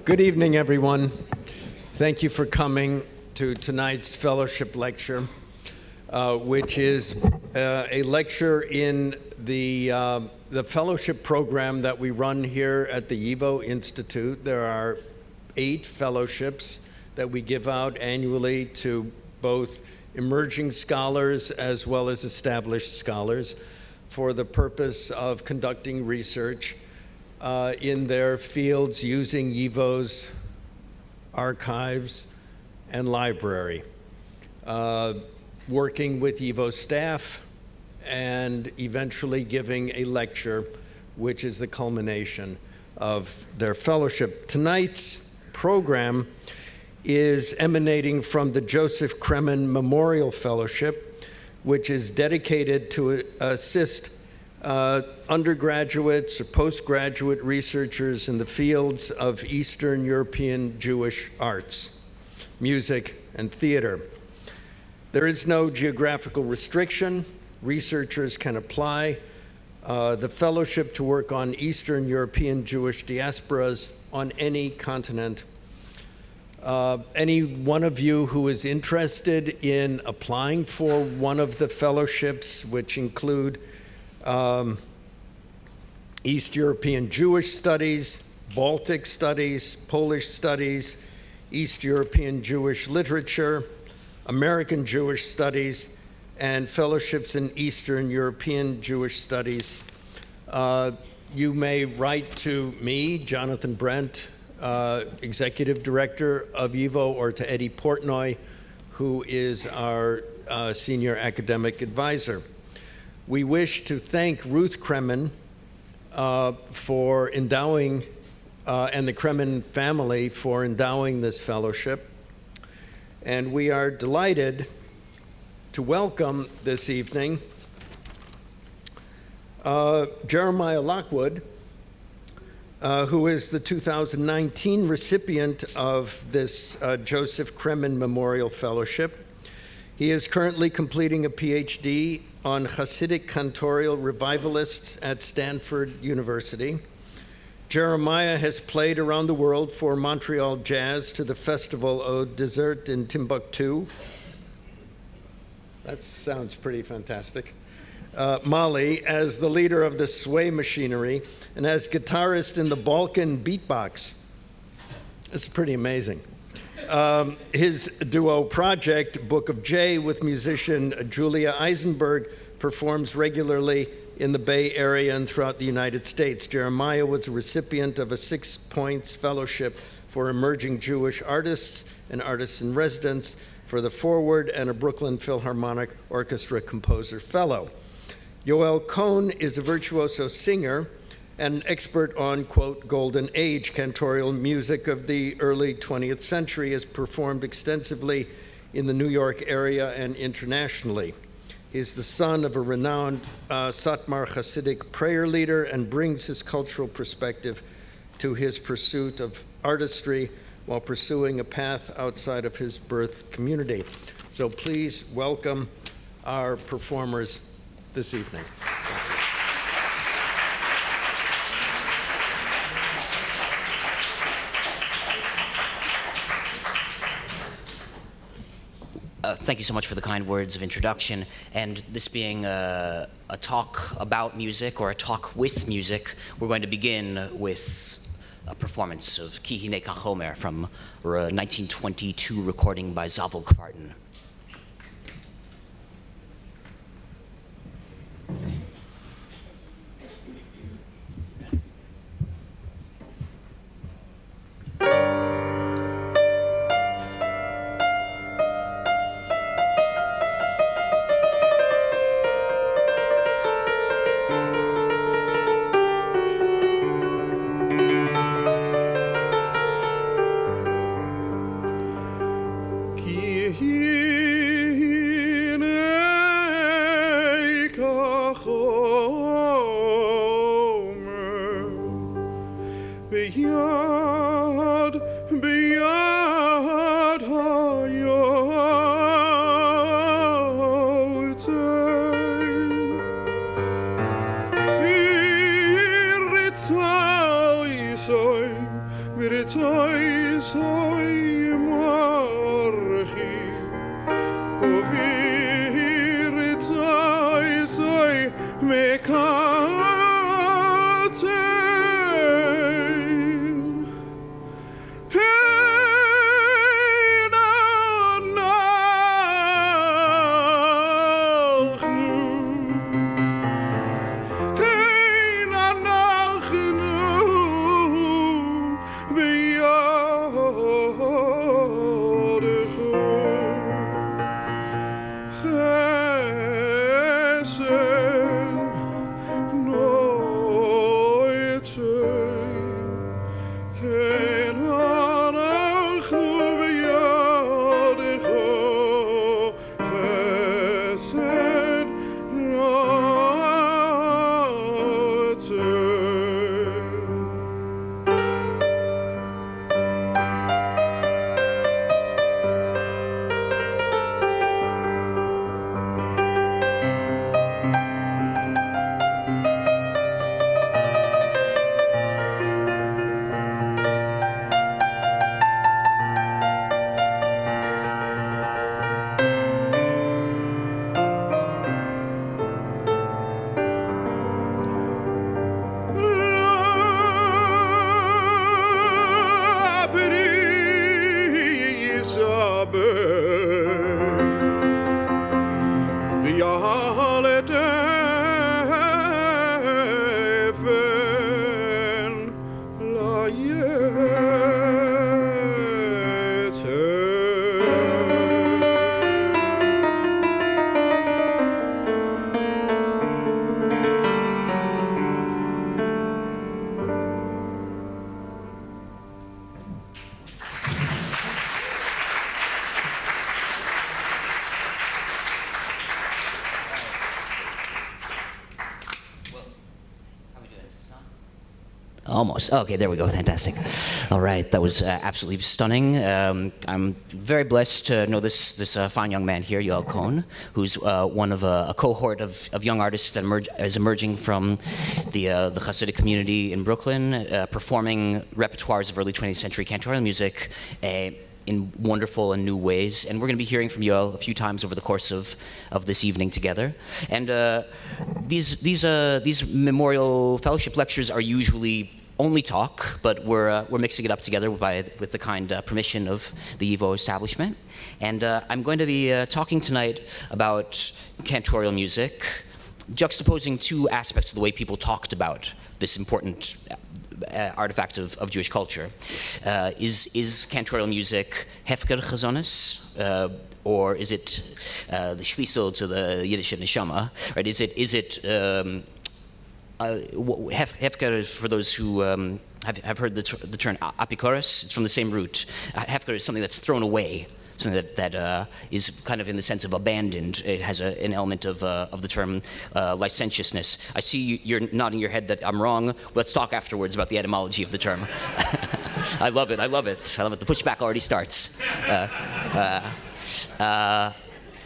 Good evening, everyone. Thank you for coming to tonight's fellowship lecture, which is a lecture in the fellowship program that we run here at the YIVO Institute. There are 8 fellowships that we give out annually to both emerging scholars as well as established scholars for the purpose of conducting research in their fields using YIVO's archives and library, working with YIVO staff and eventually giving a lecture, which is the culmination of their fellowship. Tonight's program is emanating from the Joseph Kremen Memorial Fellowship, which is dedicated to assist undergraduates or postgraduate researchers in the fields of Eastern European Jewish arts, music, and theater. There is no geographical restriction. Researchers can apply the fellowship to work on Eastern European Jewish diasporas on any continent. Any one of you who is interested in applying for one of the fellowships, which include East European Jewish Studies, Baltic Studies, Polish Studies, East European Jewish Literature, American Jewish Studies, and fellowships in Eastern European Jewish Studies, you may write to me, Jonathan Brent, Executive Director of YIVO, or to Eddie Portnoy, who is our Senior Academic Advisor. We wish to thank Ruth Kremen for endowing, and the Kremen family for endowing this fellowship. And we are delighted to welcome this evening Jeremiah Lockwood, who is the 2019 recipient of this Joseph Kremen Memorial Fellowship. He is currently completing a PhD on Hasidic Cantorial revivalists at Stanford University. Jeremiah has played around the world for Montreal Jazz to the Festival au Dessert in Timbuktu. That sounds pretty fantastic. Mali, as the leader of the Sway Machinery, and as guitarist in the Balkan Beatbox. This is pretty amazing. His duo project, Book of J, with musician Julia Eisenberg, performs regularly in the Bay Area and throughout the United States. Jeremiah was a recipient of a 6 Points Fellowship for Emerging Jewish Artists and Artists in Residence for the Forward, and a Brooklyn Philharmonic Orchestra Composer Fellow. Yoel Cohn is a virtuoso singer and an expert on, quote, golden age cantorial music of the early 20th century, has performed extensively in the New York area and internationally. He is the son of a renowned Satmar Hasidic prayer leader and brings his cultural perspective to his pursuit of artistry while pursuing a path outside of his birth community. So please welcome our performers this evening. Thank you so much for the kind words of introduction. And this being a talk about music, or a talk with music, we're going to begin with a performance of Ki Hine Kachomer from a 1922 recording by Zavel Kvarten. Toy Almost. Okay, there we go. Fantastic. All right, that was absolutely stunning. I'm very blessed to know this fine young man here, Yoel Cohn, who's one of a cohort of young artists that is emerging from the Hasidic community in Brooklyn, performing repertoires of early 20th century cantorial music in wonderful and new ways. And we're going to be hearing from Yoel a few times over the course of this evening together. And these memorial fellowship lectures are usually only talk, but we're mixing it up together with the kind permission of the YIVO establishment. And I'm going to be talking tonight about cantorial music, juxtaposing two aspects of the way people talked about this important artifact of Jewish culture. Is cantorial music Hefker khazones, or is it the Schlüssel to the Yiddish neshama? Right? Is it Hefker, for those who have heard the term apikoros? It's from the same root. Hefker is something that's thrown away, something that is kind of in the sense of abandoned. It has an element of the term licentiousness. I see you're nodding your head that I'm wrong. Let's talk afterwards about the etymology of the term. I love it. The pushback already starts.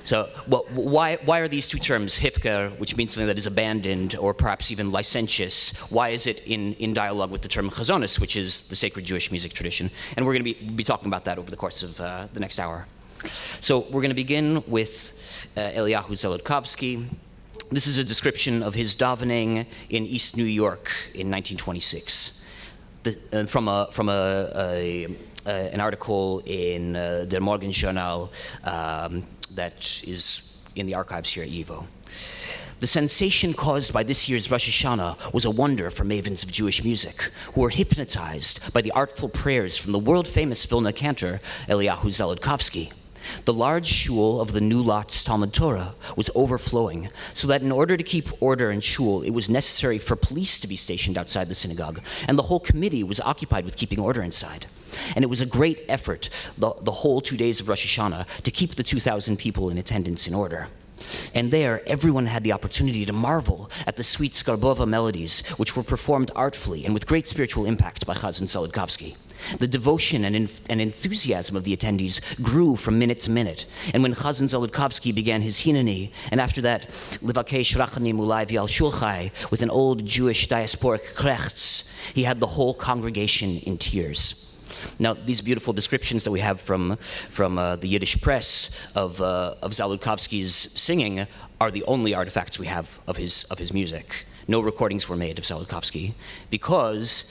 So, why are these two terms, Hefker, which means something that is abandoned, or perhaps even licentious, why is it in dialogue with the term khazones, which is the sacred Jewish music tradition? And we're going to be talking about that over the course of the next hour. So we're going to begin with Eliyahu Zelodkovsky. This is a description of his davening in East New York in 1926, from an article in Der Morgenjournal that is in the archives here at YIVO. The sensation caused by this year's Rosh Hashanah was a wonder for mavens of Jewish music, who were hypnotized by the artful prayers from the world-famous Vilna cantor, Eliyahu Zelodkovsky. The large shul of the New Lot's Talmud Torah was overflowing, so that in order to keep order in shul, it was necessary for police to be stationed outside the synagogue, and the whole committee was occupied with keeping order inside. And it was a great effort, the whole 2 days of Rosh Hashanah, to keep the 2,000 people in attendance in order. And there, everyone had the opportunity to marvel at the sweet Skarbova melodies, which were performed artfully and with great spiritual impact by Chazan Zelodkovsky. The devotion and enthusiasm of the attendees grew from minute to minute. And when Chazan Zelodkovsky began his Hinani, and after that, Livakesh Rachani Mulai Vial Shulchai, with an old Jewish diasporic krechts, he had the whole congregation in tears. Now, these beautiful descriptions that we have from the Yiddish press of Zelodkovsky's singing are the only artifacts we have of his music. No recordings were made of Zelodkovsky, because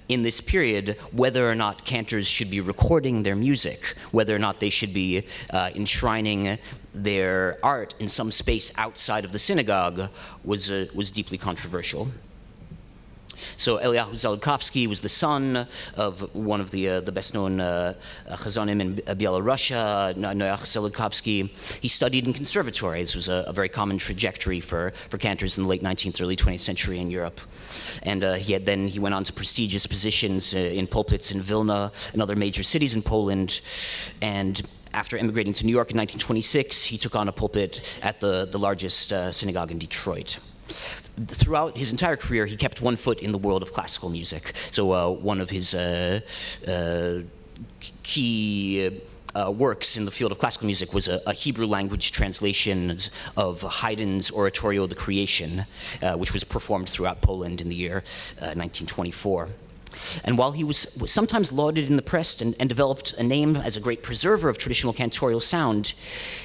in this period, whether or not cantors should be recording their music, whether or not they should be enshrining their art in some space outside of the synagogue, was deeply controversial. So Eliyahu Zelodkovsky was the son of one of the best-known chazonim in Belarusia, Noach Zelodkovsky. He studied in conservatory. This was a very common trajectory for cantors in the late 19th, early 20th century in Europe. And he went on to prestigious positions in pulpits in Vilna and other major cities in Poland. And after immigrating to New York in 1926, he took on a pulpit at the largest synagogue in Detroit. Throughout his entire career, he kept one foot in the world of classical music. So one of his key works in the field of classical music was a Hebrew language translation of Haydn's oratorio, The Creation, which was performed throughout Poland in the year 1924. And while he was sometimes lauded in the press and developed a name as a great preserver of traditional cantorial sound,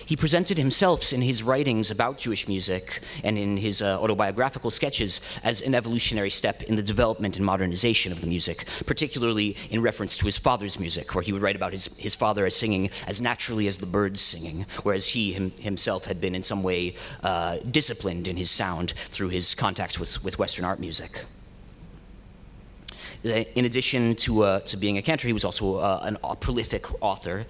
he presented himself in his writings about Jewish music and in his autobiographical sketches as an evolutionary step in the development and modernization of the music, particularly in reference to his father's music, where he would write about his father as singing as naturally as the birds singing, whereas he himself had been in some way disciplined in his sound through his contact with Western art music. In addition to being a cantor, he was also a prolific author.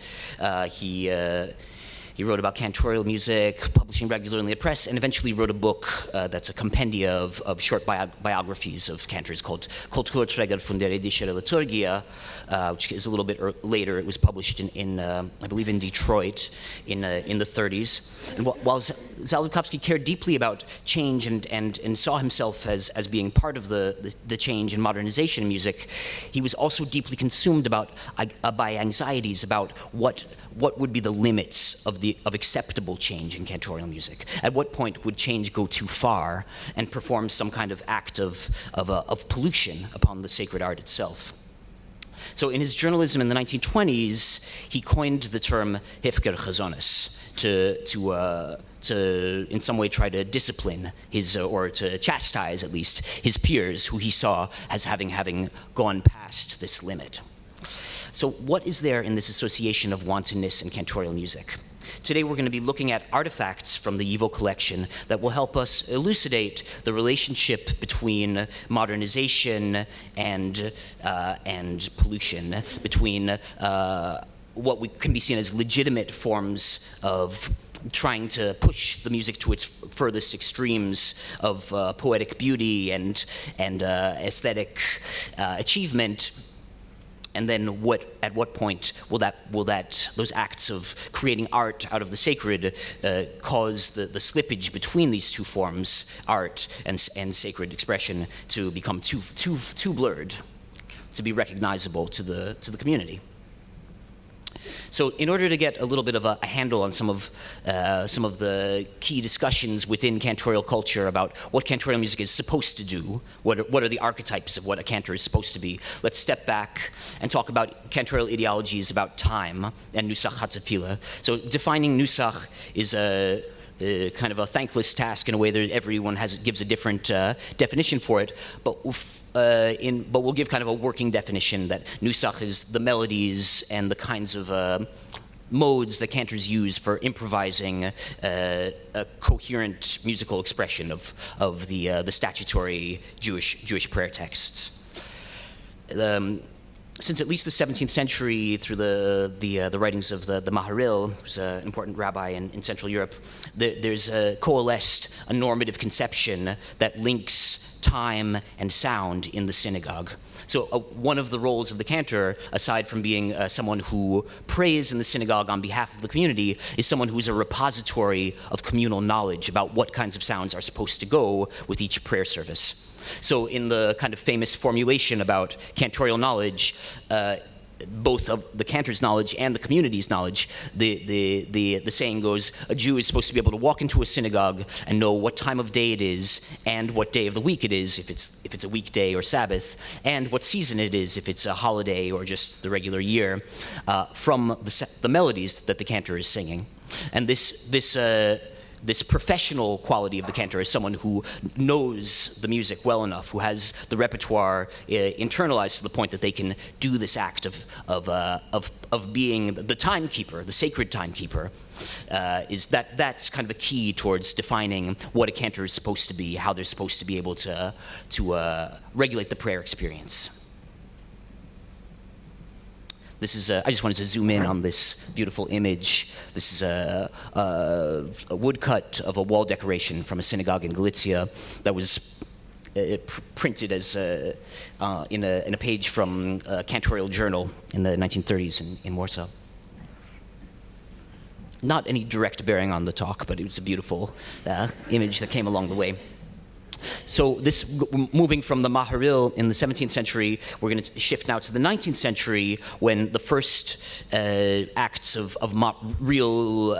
He wrote about cantorial music, publishing regularly in the press, and eventually wrote a book that's a compendia of short biographies of cantors called Kulturträger von der Jüdischen Liturgie, which is a little bit later. It was published in I believe, in Detroit in the 30s. And while Zaludkowski cared deeply about change and saw himself as being part of the change and modernization in music, he was also deeply consumed by anxieties about what would be the limits of acceptable change in cantorial music. At what point would change go too far and perform some kind of act of pollution upon the sacred art itself? So in his journalism in the 1920s, he coined the term Hefker khazones to in some way try to discipline his, or to chastise at least, his peers who he saw as having gone past this limit. So what is there in this association of wantonness and cantorial music? Today we're going to be looking at artifacts from the YIVO collection that will help us elucidate the relationship between modernization and pollution, between what can be seen as legitimate forms of trying to push the music to its furthest extremes of poetic beauty and aesthetic achievement. And then at what point will those acts of creating art out of the sacred cause the slippage between these two forms, art and sacred expression, to become too blurred, to be recognizable to the community? So in order to get a little bit of a handle on some of the key discussions within cantorial culture about what cantorial music is supposed to do, what are the archetypes of what a cantor is supposed to be, let's step back and talk about cantorial ideologies about time and nusach hatzafila. So defining nusach is a kind of a thankless task in a way that everyone gives a different definition for it, but we'll give kind of a working definition that nusach is the melodies and the kinds of modes that cantors use for improvising a coherent musical expression of the statutory Jewish prayer texts. Since at least the 17th century, through the writings of the Maharil, who's an important rabbi in Central Europe, there's coalesced a normative conception that links time and sound in the synagogue. So one of the roles of the cantor, aside from being someone who prays in the synagogue on behalf of the community, is someone who's a repository of communal knowledge about what kinds of sounds are supposed to go with each prayer service. So in the kind of famous formulation about cantorial knowledge, both of the cantor's knowledge and the community's knowledge, the saying goes, a Jew is supposed to be able to walk into a synagogue and know what time of day it is and what day of the week it is, if it's a weekday or Sabbath, and what season it is, if it's a holiday or just the regular year, from the melodies that the cantor is singing. And this professional quality of the cantor is someone who knows the music well enough, who has the repertoire internalized to the point that they can do this act of being the timekeeper, the sacred timekeeper. That's kind of a key towards defining what a cantor is supposed to be, how they're supposed to be able to regulate the prayer experience. This is I just wanted to zoom in on this beautiful image. This is a woodcut of a wall decoration from a synagogue in Galicia that was printed as in a page from a Cantorial journal in the 1930s in Warsaw. Not any direct bearing on the talk, but it was a beautiful image that came along the way. So moving from the Maharil in the 17th century, we're going to shift now to the 19th century, when the first acts of real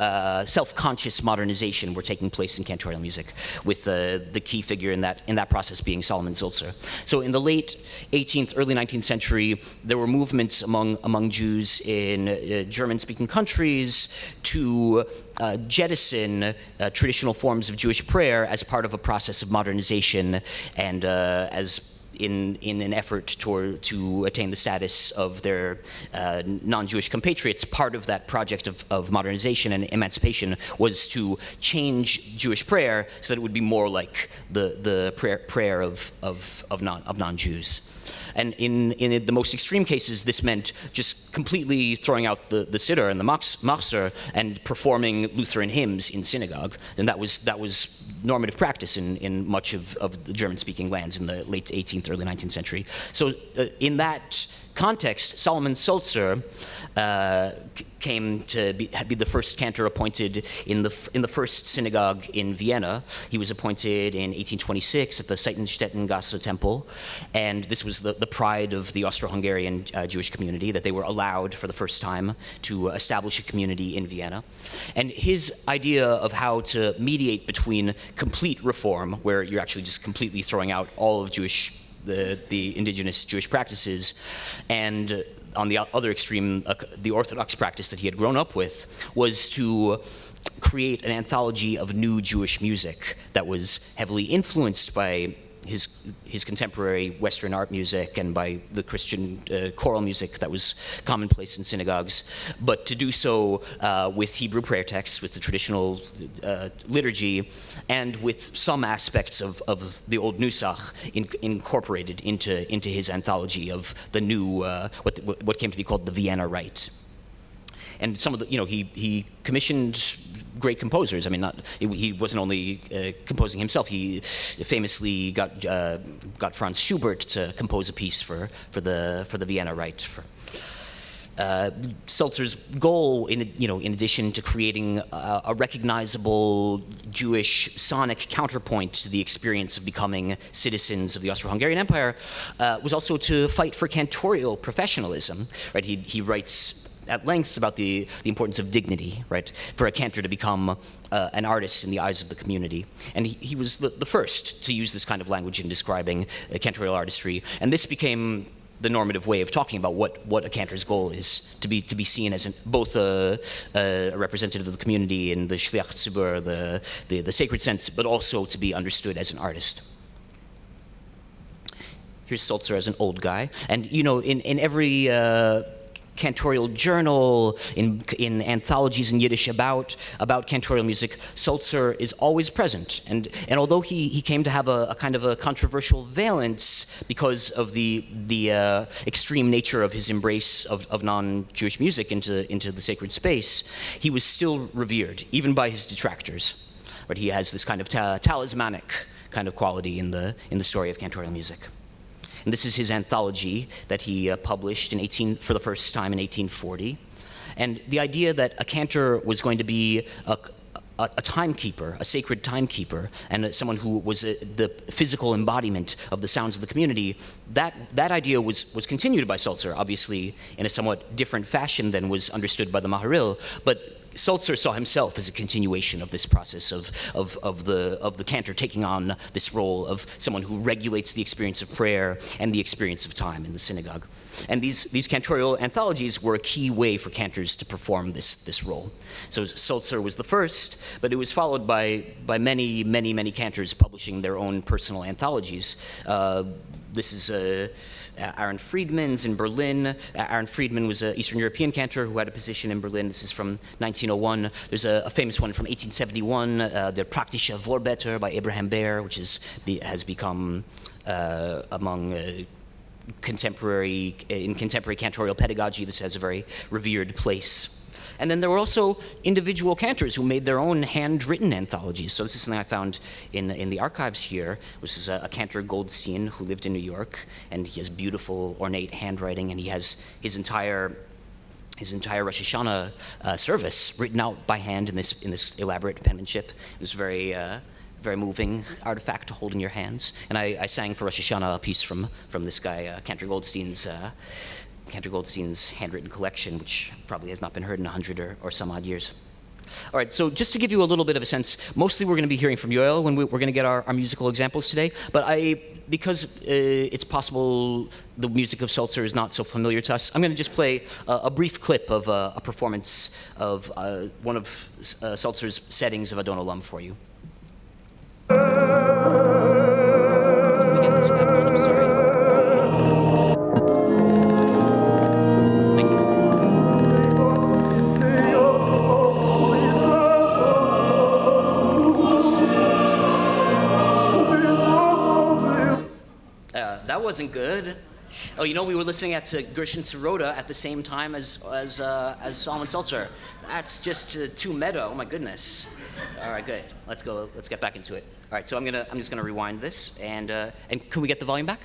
self-conscious modernization were taking place in cantorial music, with the key figure in that process being Solomon Seltzer. So in the late 18th, early 19th century, there were movements among Jews in German-speaking countries to jettison traditional forms of Jewish prayer as part of a process of modernization, and as in an effort to attain the status of their non-Jewish compatriots. Part of that project of modernization and emancipation was to change Jewish prayer so that it would be more like the prayer of non-Jews. And in the most extreme cases, this meant just completely throwing out the siddur and the machzor and performing Lutheran hymns in synagogue. And that was normative practice in much of the German-speaking lands in the late 18th, early 19th century. So in that context, Solomon Seltzer came to be the first cantor appointed in the first synagogue in Vienna. He was appointed in 1826 at the Seitenstätten-Gasse temple, and this was the pride of the Austro-Hungarian Jewish community, that they were allowed for the first time to establish a community in Vienna. And his idea of how to mediate between complete reform, where you're actually just completely throwing out all of the indigenous Jewish practices, and on the other extreme, the Orthodox practice that he had grown up with, was to create an anthology of new Jewish music that was heavily influenced by his contemporary Western art music and by the Christian choral music that was commonplace in synagogues, but to do so with Hebrew prayer texts, with the traditional liturgy, and with some aspects of the old Nusach incorporated into his anthology of the new, what came to be called the Vienna Rite. And some of the, he commissioned great composers. I mean, he wasn't only composing himself. He famously got Franz Schubert to compose a piece for the Vienna Rite. Seltzer's goal, in addition to creating a recognizable Jewish sonic counterpoint to the experience of becoming citizens of the Austro-Hungarian Empire, was also to fight for cantorial professionalism. Right? He writes at length about the importance of dignity, right, for a cantor to become an artist in the eyes of the community. And he was the first to use this kind of language in describing cantorial artistry. And this became the normative way of talking about what a cantor's goal is, to be seen as both a representative of the community in the Shliach Tzibur, the sacred sense, but also to be understood as an artist. Here's Seltzer as an old guy. And, in every cantorial journal, in anthologies in Yiddish about cantorial music, Seltzer is always present. And although he came to have a kind of a controversial valence because of the extreme nature of his embrace of non-Jewish music into the sacred space, he was still revered, even by his detractors. But he has this kind of talismanic kind of quality in the story of cantorial music. And this is his anthology that he published for the first time in 1840. And the idea that a cantor was going to be a timekeeper, a sacred timekeeper, and someone who was the physical embodiment of the sounds of the community, that idea was continued by Seltzer, obviously in a somewhat different fashion than was understood by the Maharil, but Seltzer saw himself as a continuation of this process of the cantor taking on this role of someone who regulates the experience of prayer and the experience of time in the synagogue. And these cantorial anthologies were a key way for cantors to perform this role. So Seltzer was the first, but it was followed by many cantors publishing their own personal anthologies. This is Aaron Friedman's in Berlin. Aaron Friedman was an Eastern European cantor who had a position in Berlin. This is from 1901. There's a famous one from 1871, Der Praktische Vorbeter by Abraham Baer, which has become among contemporary cantorial pedagogy. This has a very revered place. And then there were also individual cantors who made their own handwritten anthologies. So this is something I found in the archives here, which is a cantor Goldstein who lived in New York, and he has beautiful, ornate handwriting, and he has his entire Rosh Hashanah service written out by hand in this elaborate penmanship. It was very very moving artifact to hold in your hands. And I sang for Rosh Hashanah a piece from this guy, Cantor Goldstein's handwritten collection, which probably has not been heard in 100 or some odd years. All right, so just to give you a little bit of a sense, mostly we're going to be hearing from Yoel when we're going to get our musical examples today, but because it's possible the music of Seltzer is not so familiar to us, I'm going to just play a brief clip of a performance of one of Seltzer's settings of Adon Olam for you. Can we get this back on? I'm sorry. Thank you. That wasn't good. Oh, you know, we were listening to Gershon Sirota at the same time as Solomon Seltzer. That's just too meta. Oh my goodness. All right, good. Let's go. Let's get back into it. All right, so I'm just gonna rewind this, and can we get the volume back?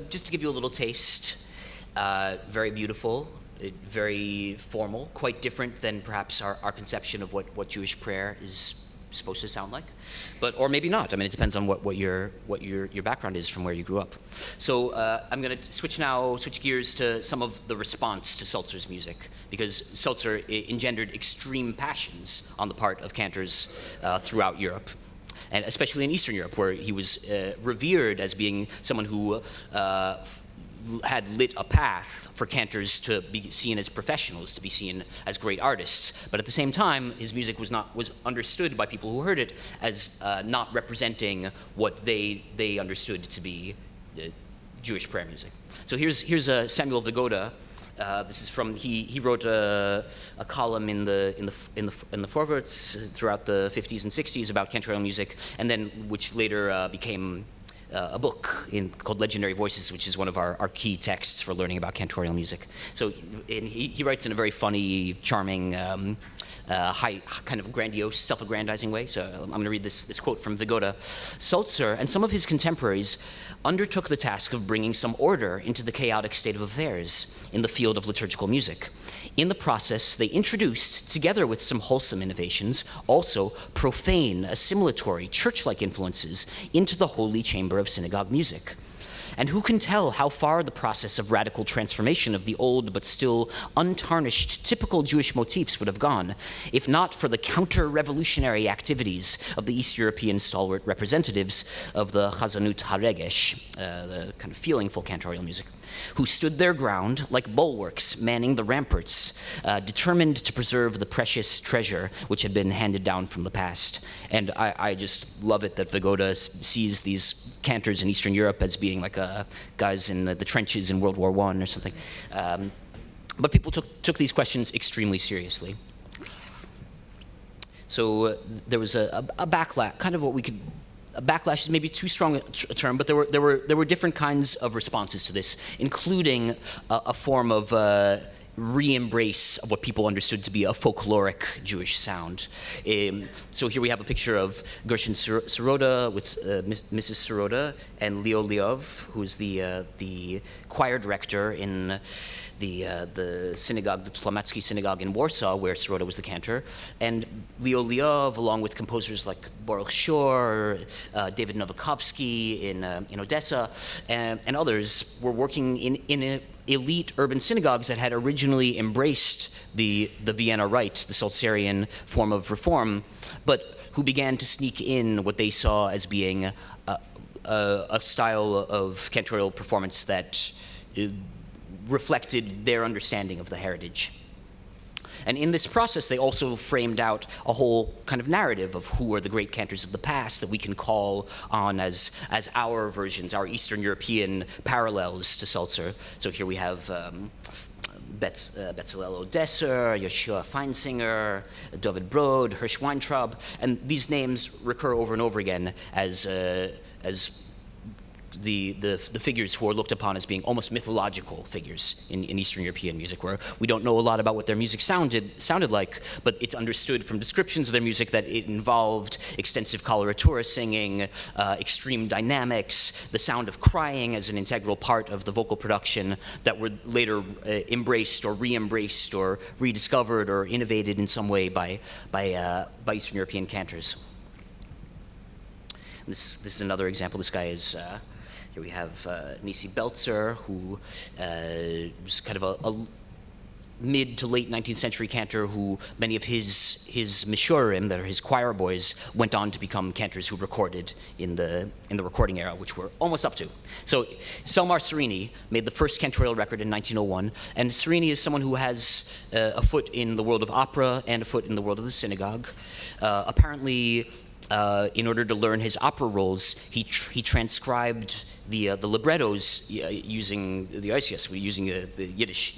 Just to give you a little taste, very beautiful, very formal, quite different than perhaps our conception of what Jewish prayer is supposed to sound like, or maybe not. I mean, it depends on what your background is from where you grew up. So I'm going to switch gears to some of the response to Seltzer's music, because Seltzer engendered extreme passions on the part of cantors throughout Europe. And especially in Eastern Europe, where he was revered as being someone who had lit a path for cantors to be seen as professionals, to be seen as great artists. But at the same time, his music was understood by people who heard it as not representing what they understood to be Jewish prayer music. So here's Samuel Vigoda. This is from he wrote a column in the Vorwärts throughout the 50s and 60s about Cantorial music, and then which later became a book called Legendary Voices, which is one of our key texts for learning about Cantorial music. So he writes in a very funny, charming, high, kind of grandiose, self-aggrandizing way. So I'm going to read this quote from Vigoda. Seltzer and some of his contemporaries undertook the task of bringing some order into the chaotic state of affairs in the field of liturgical music. In the process, they introduced, together with some wholesome innovations, also profane, assimilatory, church-like influences into the holy chamber of synagogue music. And who can tell how far the process of radical transformation of the old but still untarnished typical Jewish motifs would have gone, if not for the counter-revolutionary activities of the East European stalwart representatives of the Chazanut HaRegesh, the kind of feelingful cantorial music, who stood their ground like bulwarks manning the ramparts, determined to preserve the precious treasure which had been handed down from the past. And I just love it that Vigoda sees these cantors in Eastern Europe as being like guys in the trenches in World War I or something. But people took these questions extremely seriously. So there was a backlash, kind of what we could. A backlash is maybe too strong a term, but there were different kinds of responses to this, including a form of re-embrace of what people understood to be a folkloric Jewish sound. So here we have a picture of Gershon Sirota with Mrs. Sirota and Leo Leov, who's the choir director in the synagogue, the Tlamatsky synagogue in Warsaw, where Sirota was the cantor, and Leo Leov, along with composers like Baruch Shor, David Novakovsky in Odessa, and others, were working in elite urban synagogues that had originally embraced the Vienna Rite, the Seltzerian form of reform, but who began to sneak in what they saw as being a style of cantorial performance that reflected their understanding of the heritage. And in this process, they also framed out a whole kind of narrative of who are the great cantors of the past that we can call on as our versions, our Eastern European parallels to Seltzer. So here we have Bezalel Odesser, Yeshua Feinsinger, David Brod, Hirsch Weintraub, and these names recur over and over again as the figures who are looked upon as being almost mythological figures in Eastern European music, where we don't know a lot about what their music sounded like, but it's understood from descriptions of their music that it involved extensive coloratura singing, extreme dynamics, the sound of crying as an integral part of the vocal production that were later embraced or re-embraced or rediscovered or innovated in some way by Eastern European cantors. This is another example. This guy is, here we have Nisi Belzer, who was kind of a mid to late 19th century cantor who many of his mishurim, that are his choir boys, went on to become cantors who recorded in the recording era, which we're almost up to. So Selmar Serini made the first cantorial record in 1901, and Serini is someone who has a foot in the world of opera and a foot in the world of the synagogue. Apparently, in order to learn his opera roles, he transcribed the librettos using the Oisius, using the Yiddish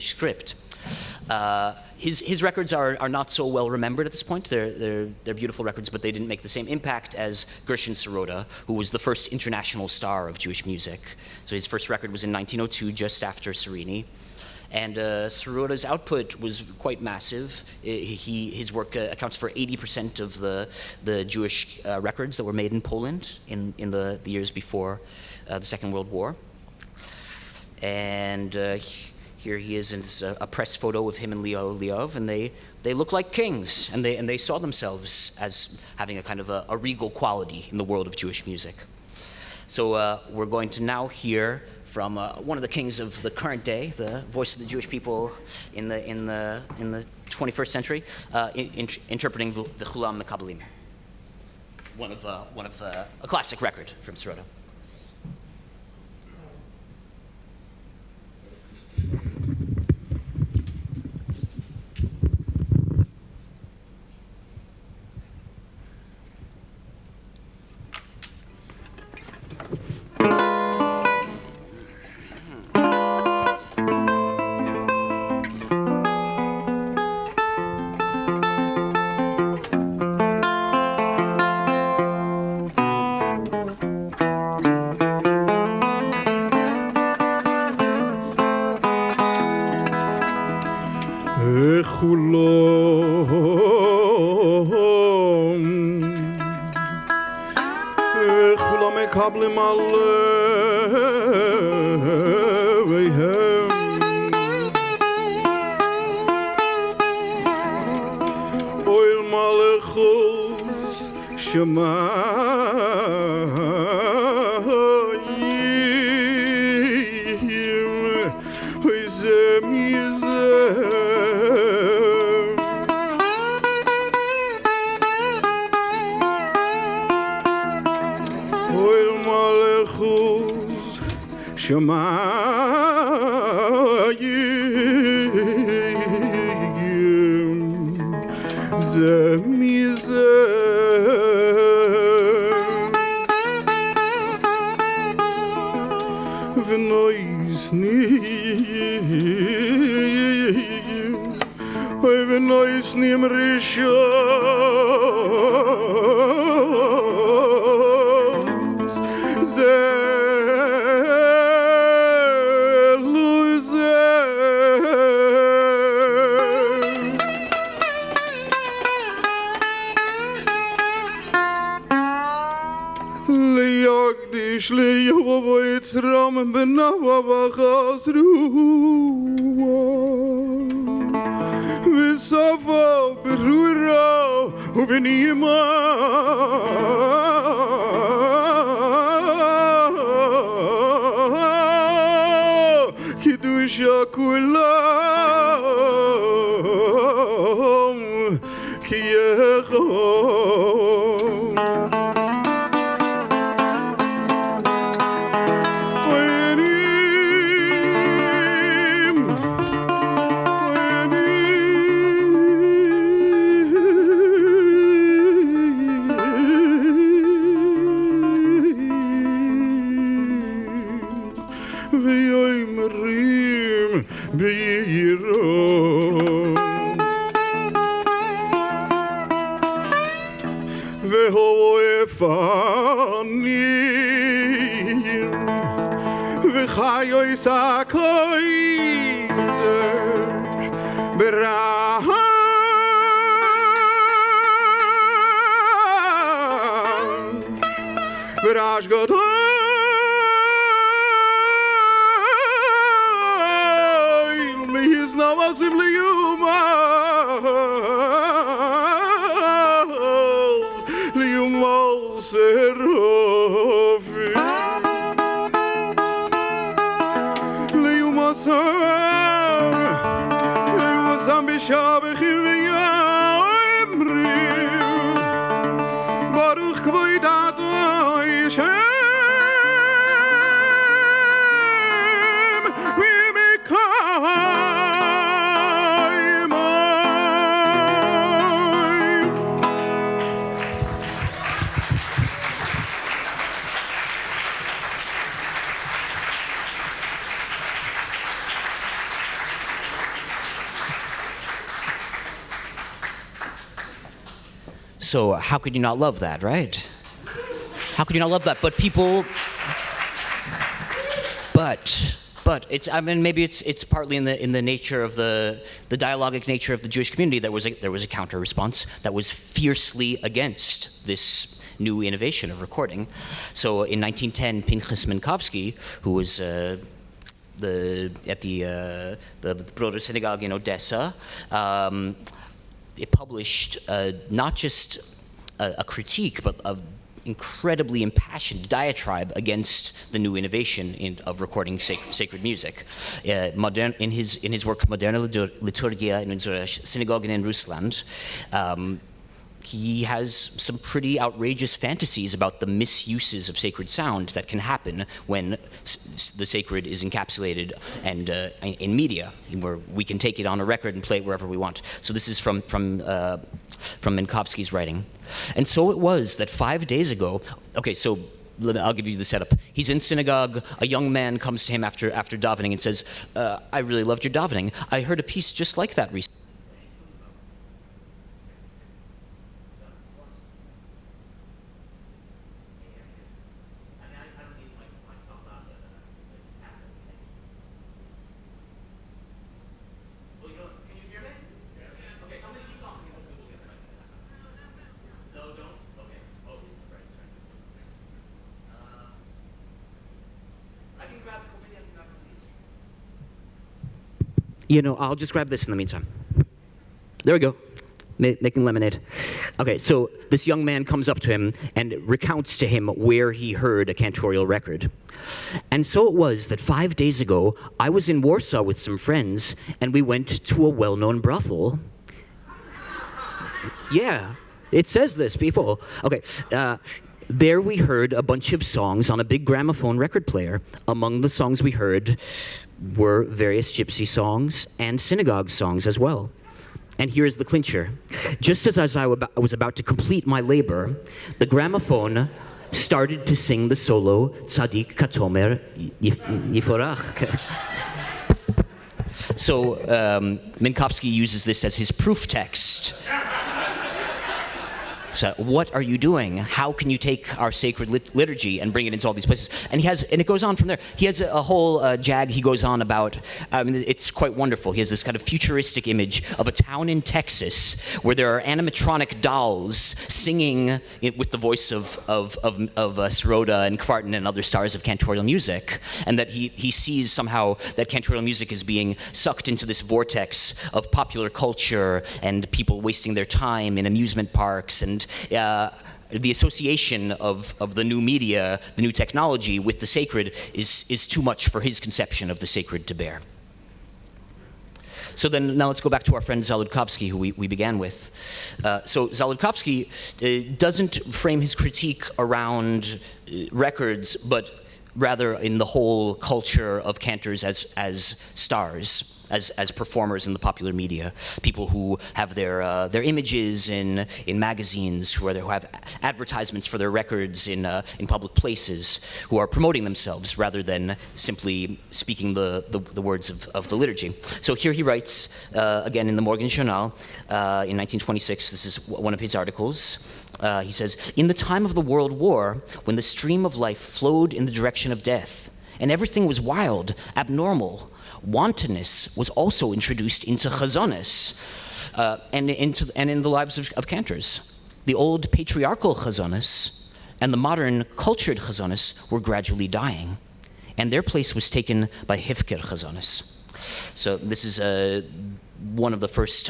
script. His records are not so well remembered at this point. They're beautiful records, but they didn't make the same impact as Gershon Sirota, who was the first international star of Jewish music. So his first record was in 1902, just after Serini. And Sirota's output was quite massive. His work accounts for 80% of the Jewish records that were made in Poland in the years before the Second World War. And here he is in a press photo of him and Leo Leov, and they look like kings, and they saw themselves as having a kind of a regal quality in the world of Jewish music. So we're going to now hear from one of the kings of the current day, the voice of the Jewish people in the 21st century, interpreting the Chulam Mekablim, one of a classic record from Sirota. מקבלים עליהם אוהל מלכות שמיים וזה מזה שמיים זה מזה ונויסנים ראשון זה ליובו ויצרם בנאווה וחזרו וסופו ברורה ובנעימה קידוש כולם כי יכול והוא יפנים וחיו יסקוידש ברעם ברעש גדול מיזנבסים ליומל סרופי ליומסם בשבחים ויאמרים ברוך כבודת השם So how could you not love that, right? How could you not love that? But people, but it's, I mean, maybe it's partly in the nature of the dialogic nature of the Jewish community. There was a counter response that was fiercely against this new innovation of recording. So in 1910, Pinchas Minkowski, who was at the Broder Synagogue in Odessa, it published not just a critique, but an incredibly impassioned diatribe against the new innovation of recording sacred music. In his work Moderne Liturgia in unsere Synagogen in Russland, he has some pretty outrageous fantasies about the misuses of sacred sound that can happen when the sacred is encapsulated and in media, where we can take it on a record and play it wherever we want. So this is from Minkowski's writing. And so it was that 5 days ago, okay, so I'll give you the setup. He's in synagogue, a young man comes to him after davening and says, I really loved your davening. I heard a piece just like that recently. You know, I'll just grab this in the meantime. There we go, making lemonade. Okay, so this young man comes up to him and recounts to him where he heard a cantorial record. And so it was that 5 days ago, I was in Warsaw with some friends, and we went to a well-known brothel. Yeah, it says this, people. Okay, there we heard a bunch of songs on a big gramophone record player. Among the songs we heard were various gypsy songs and synagogue songs as well. And here's the clincher. Just as I was about to complete my labor, the gramophone started to sing the solo Tzadik Katomer Yiforach. So Minkowski uses this as his proof text. So what are you doing? How can you take our sacred liturgy and bring it into all these places? And it goes on from there. He has a whole jag he goes on about. It's quite wonderful. He has this kind of futuristic image of a town in Texas where there are animatronic dolls singing with the voice of Sroda and Kvartin and other stars of cantorial music, and that he sees somehow that cantorial music is being sucked into this vortex of popular culture and people wasting their time in amusement parks, and the association of the new media, the new technology with the sacred is too much for his conception of the sacred to bear. So then now let's go back to our friend Zaludkovsky, who we began with. So Zaludkovsky doesn't frame his critique around records, but rather in the whole culture of cantors as stars. as performers in the popular media, people who have their images in magazines, who have advertisements for their records in public places, who are promoting themselves rather than simply speaking the words of the liturgy. So here he writes, again in the Morgen Journal, in 1926, this is one of his articles. He says, "In the time of the World War, when the stream of life flowed in the direction of death, and everything was wild, abnormal, wantonness was also introduced into khazones, and in the lives of cantors. The old patriarchal khazones and the modern cultured khazones were gradually dying, and their place was taken by Hefker khazones." So this is one of the first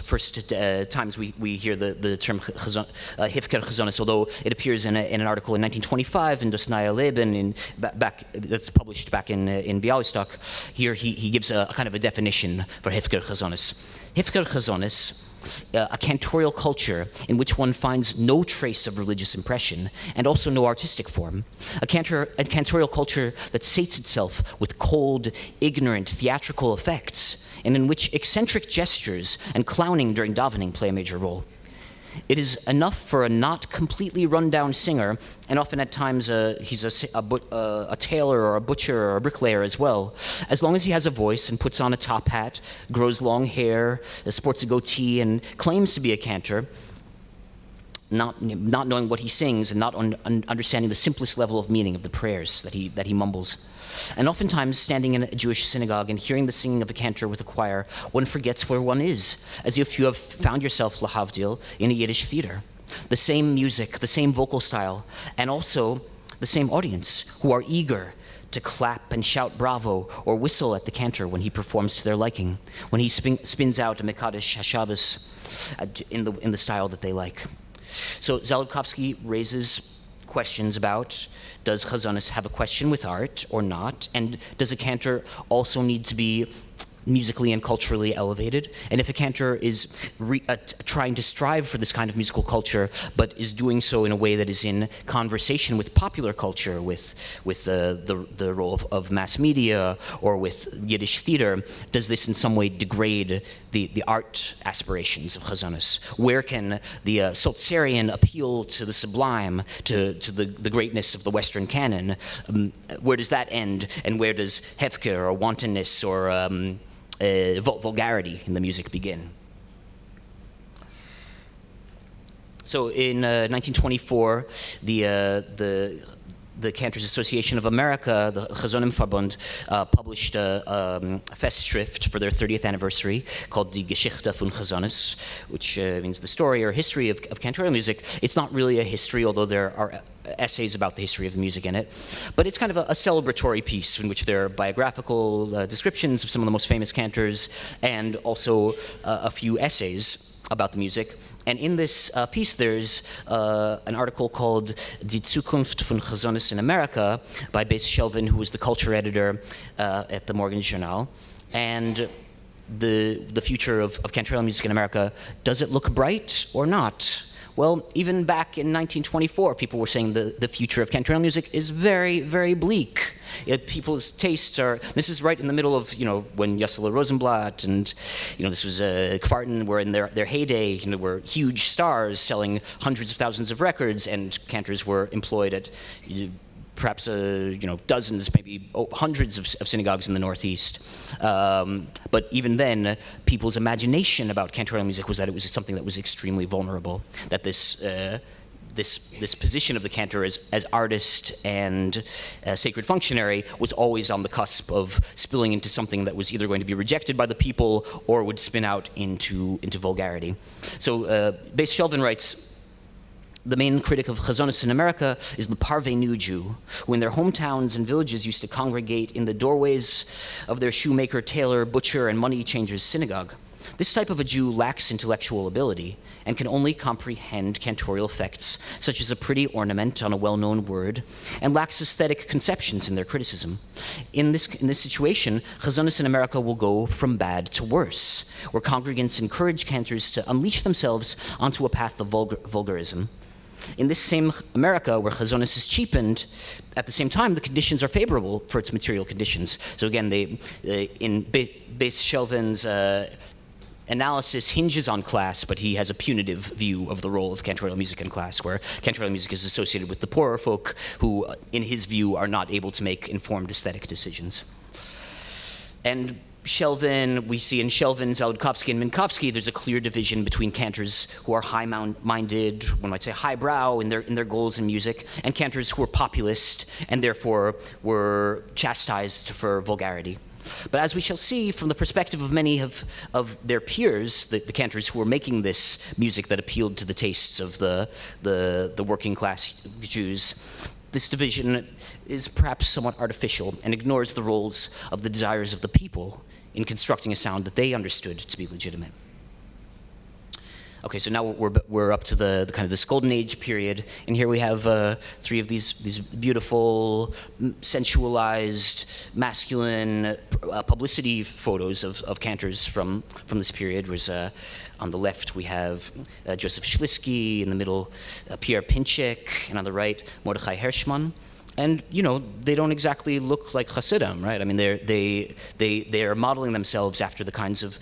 times we hear the term Hefker khazones, although it appears in an article in 1925 in Das neue Leben, that's published back in Bialystok. Here he gives a kind of a definition for Hefker khazones. Hefker khazones, a cantorial culture in which one finds no trace of religious impression and also no artistic form. A cantorial culture that sates itself with cold, ignorant, theatrical effects, and in which eccentric gestures and clowning during davening play a major role. It is enough for a not completely run-down singer, and often at times he's a tailor or a butcher or a bricklayer as well, as long as he has a voice and puts on a top hat, grows long hair, sports a goatee, and claims to be a cantor, not knowing what he sings and not understanding the simplest level of meaning of the prayers that he mumbles. And oftentimes, standing in a Jewish synagogue and hearing the singing of a cantor with a choir, one forgets where one is, as if you have found yourself, lahavdil, in a Yiddish theater. The same music, the same vocal style, and also the same audience, who are eager to clap and shout bravo or whistle at the cantor when he performs to their liking, when he spins out a Mekadesh HaShabbos in the style that they like. So Zaludkowski raises questions about, does khazones have a question with art or not? And does a cantor also need to be musically and culturally elevated? And if a cantor is trying to strive for this kind of musical culture, but is doing so in a way that is in conversation with popular culture, with the role of mass media or with Yiddish theater, does this in some way degrade the art aspirations of khazones? Where can the Seltzerian appeal to the sublime, to the greatness of the Western canon, where does that end? And where does Hefker or wantonness or vulgarity in the music begin? So in 1924, the Cantors Association of America, the Chazonim Verbund, published a Festschrift for their 30th anniversary called Die Geschichte von Chazones, which means the story or history of cantorial music. It's not really a history, although there are essays about the history of the music in it. But it's kind of a celebratory piece in which there are biographical descriptions of some of the most famous cantors and also a few essays about the music. And in this piece, there's an article called Die Zukunft von Chazones in America by Beis Shelvin, who was the culture editor at the Morgen Journal. And the future of cantorial music in America, does it look bright or not? Well, even back in 1924, people were saying the future of cantorial music is very, very bleak. People's tastes are, this is right in the middle of, when Yossele Rosenblatt and, this was Kvarten were in their heyday, were huge stars selling hundreds of thousands of records, and cantors were employed at perhaps dozens, maybe hundreds of synagogues in the Northeast. But even then, people's imagination about cantorial music was that it was something that was extremely vulnerable, that this position of the cantor as artist and sacred functionary was always on the cusp of spilling into something that was either going to be rejected by the people or would spin out into vulgarity. So Beis Shelvin writes, the main critic of chazones in America is the parvenu Jew, who in their hometowns and villages used to congregate in the doorways of their shoemaker, tailor, butcher, and money changer's synagogue. This type of a Jew lacks intellectual ability and can only comprehend cantorial effects, such as a pretty ornament on a well-known word, and lacks aesthetic conceptions in their criticism. In this situation, chazones in America will go from bad to worse, where congregants encourage cantors to unleash themselves onto a path of vulgarism. In this same America, where khazones is cheapened, at the same time, the conditions are favorable for its material conditions. So again, in Beis Shelvin's analysis hinges on class, but he has a punitive view of the role of cantorial music in class, where cantorial music is associated with the poorer folk who, in his view, are not able to make informed aesthetic decisions. And Shelvin, we see in Shelvin, Zaludkovsky, and Minkowski, there's a clear division between cantors who are high-minded, one might say highbrow in their goals in music, and cantors who are populist and therefore were chastised for vulgarity. But as we shall see from the perspective of many of their peers, the cantors who were making this music that appealed to the tastes of the working class Jews, this division is perhaps somewhat artificial and ignores the roles of the desires of the people in constructing a sound that they understood to be legitimate. Okay, so now we're up to the kind of this golden age period, and here we have three of these beautiful, sensualized, masculine publicity photos of cantors from this period. Whereas on the left we have Joseph Schlisky, in the middle Pierre Pinchik, and on the right Mordechai Hershman. And you know, they don't exactly look like Hasidim, right? I mean, they are modeling themselves after the kinds of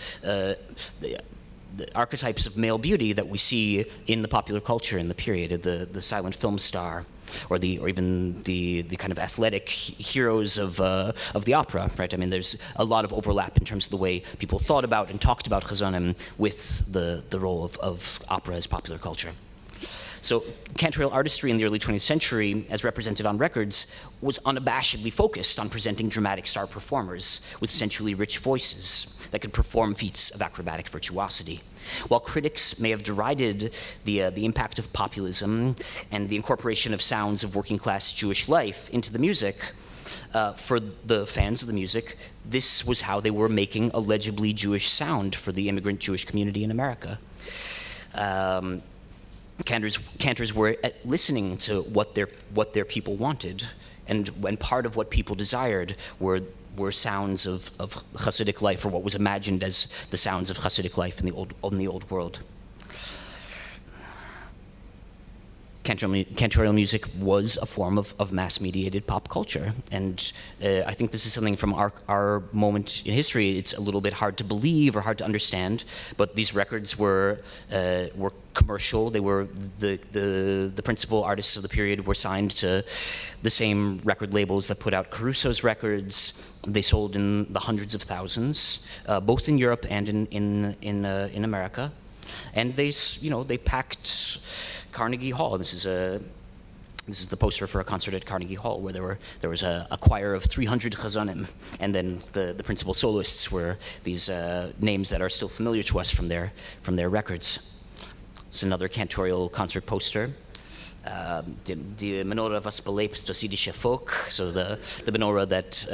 the archetypes of male beauty that we see in the popular culture in the period of the silent film star, or even the kind of athletic heroes of the opera, right? I mean, there's a lot of overlap in terms of the way people thought about and talked about chazonim with the role of opera as popular culture. So cantorial artistry in the early 20th century, as represented on records, was unabashedly focused on presenting dramatic star performers with sensually rich voices that could perform feats of acrobatic virtuosity. While critics may have derided the impact of populism and the incorporation of sounds of working-class Jewish life into the music, for the fans of the music, this was how they were making a legibly Jewish sound for the immigrant Jewish community in America. Cantors were listening to what their people wanted, and part of what people desired were sounds of Hasidic life, or what was imagined as the sounds of Hasidic life in the old world. Cantorial music was a form of mass-mediated pop culture, and I think this is something from our moment in history. It's a little bit hard to believe or hard to understand, but these records were commercial. They were the principal artists of the period were signed to the same record labels that put out Caruso's records. They sold in the hundreds of thousands, both in Europe and in America, and they packed Carnegie Hall. This is the poster for a concert at Carnegie Hall, where there was a choir of 300 chazonim, and then the principal soloists were these names that are still familiar to us from their records. It's another cantorial concert poster. Die menorah was belebt das jüdische Volk, so the menorah that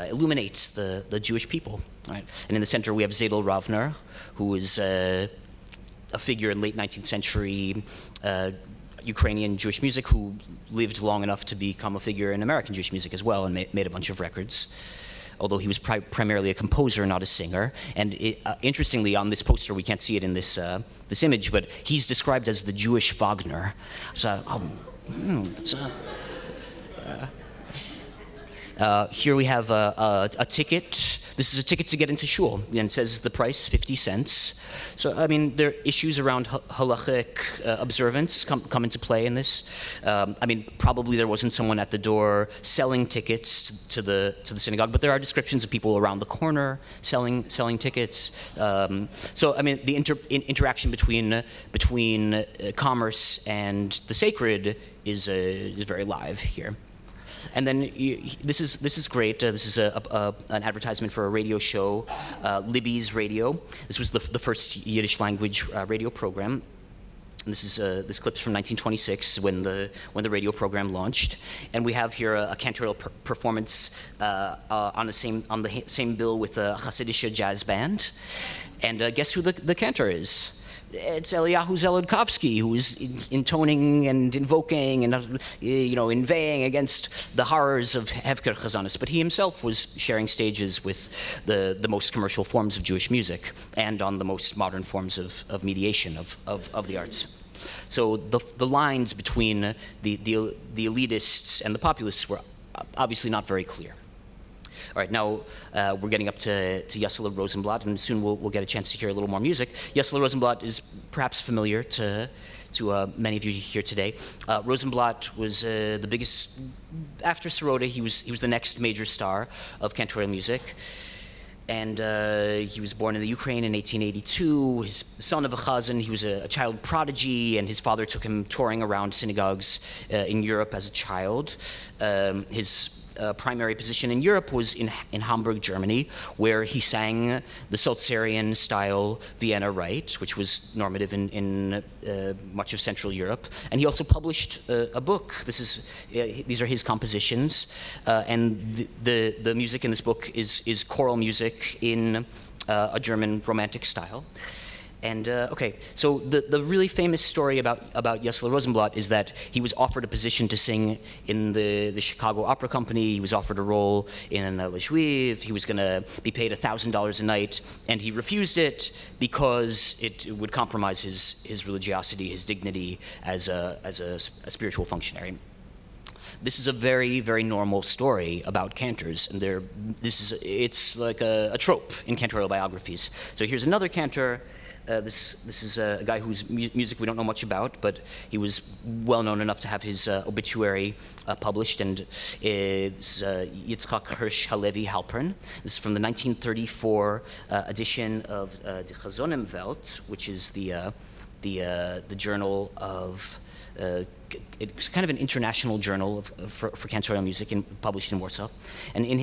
illuminates the Jewish people. Right? And in the center we have Sable Rovner, who is a figure in late 19th century Ukrainian Jewish music who lived long enough to become a figure in American Jewish music as well, and made a bunch of records, although he was primarily a composer, not a singer. And interestingly, on this poster, we can't see it in this image, but he's described as the Jewish Wagner. So, here we have a ticket. This is a ticket to get into shul, and it says the price 50 cents. So, I mean, there are issues around halachic observance come into play in this. I mean, probably there wasn't someone at the door selling tickets to the synagogue, but there are descriptions of people around the corner selling tickets. So, I mean, the interaction between commerce and the sacred is very live here. And then this is great. This is an advertisement for a radio show, Libby's Radio. This was the first Yiddish language radio program. And this clip's from 1926 when the radio program launched. And we have here a cantorial performance on the same bill with a Hasidische jazz band. And guess who the cantor is? It's Eliyahu Zelodkovsky, who is intoning and invoking and inveighing against the horrors of Hefker khazones. But he himself was sharing stages with the most commercial forms of Jewish music and on the most modern forms of mediation of the arts. So the lines between the elitists and the populists were obviously not very clear. All right, now we're getting up to Yesela Rosenblatt, and soon we'll get a chance to hear a little more music. Yesela Rosenblatt is perhaps familiar to many of you here today. Rosenblatt was the biggest, after Sirota, he was the next major star of Cantorial music. And he was born in the Ukraine in 1882. His son of a khazon, he was a child prodigy, and his father took him touring around synagogues in Europe as a child. His primary position in Europe was in Hamburg, Germany, where he sang the Seltzerian style Vienna Rite, which was normative in much of Central Europe. And he also published a book. These are his compositions, and the music in this book is choral music in a German romantic style. And okay, so the really famous story about Yesela Rosenblatt is that he was offered a position to sing in the Chicago Opera Company. He was offered a role in Les Juifs. He was going to be paid $1,000 a night, and he refused it because it would compromise his religiosity, his dignity as a spiritual functionary. This is a very, very normal story about cantors, and it's like a trope in cantorial biographies. So here's another cantor. This is a guy whose music we don't know much about, but he was well known enough to have his obituary published, and it's Yitzchak Hirsch Halevi Halpern. This is from the 1934 edition of the Khazones, which is the journal of. It's kind of an international journal for cantorial music, published in Warsaw, and in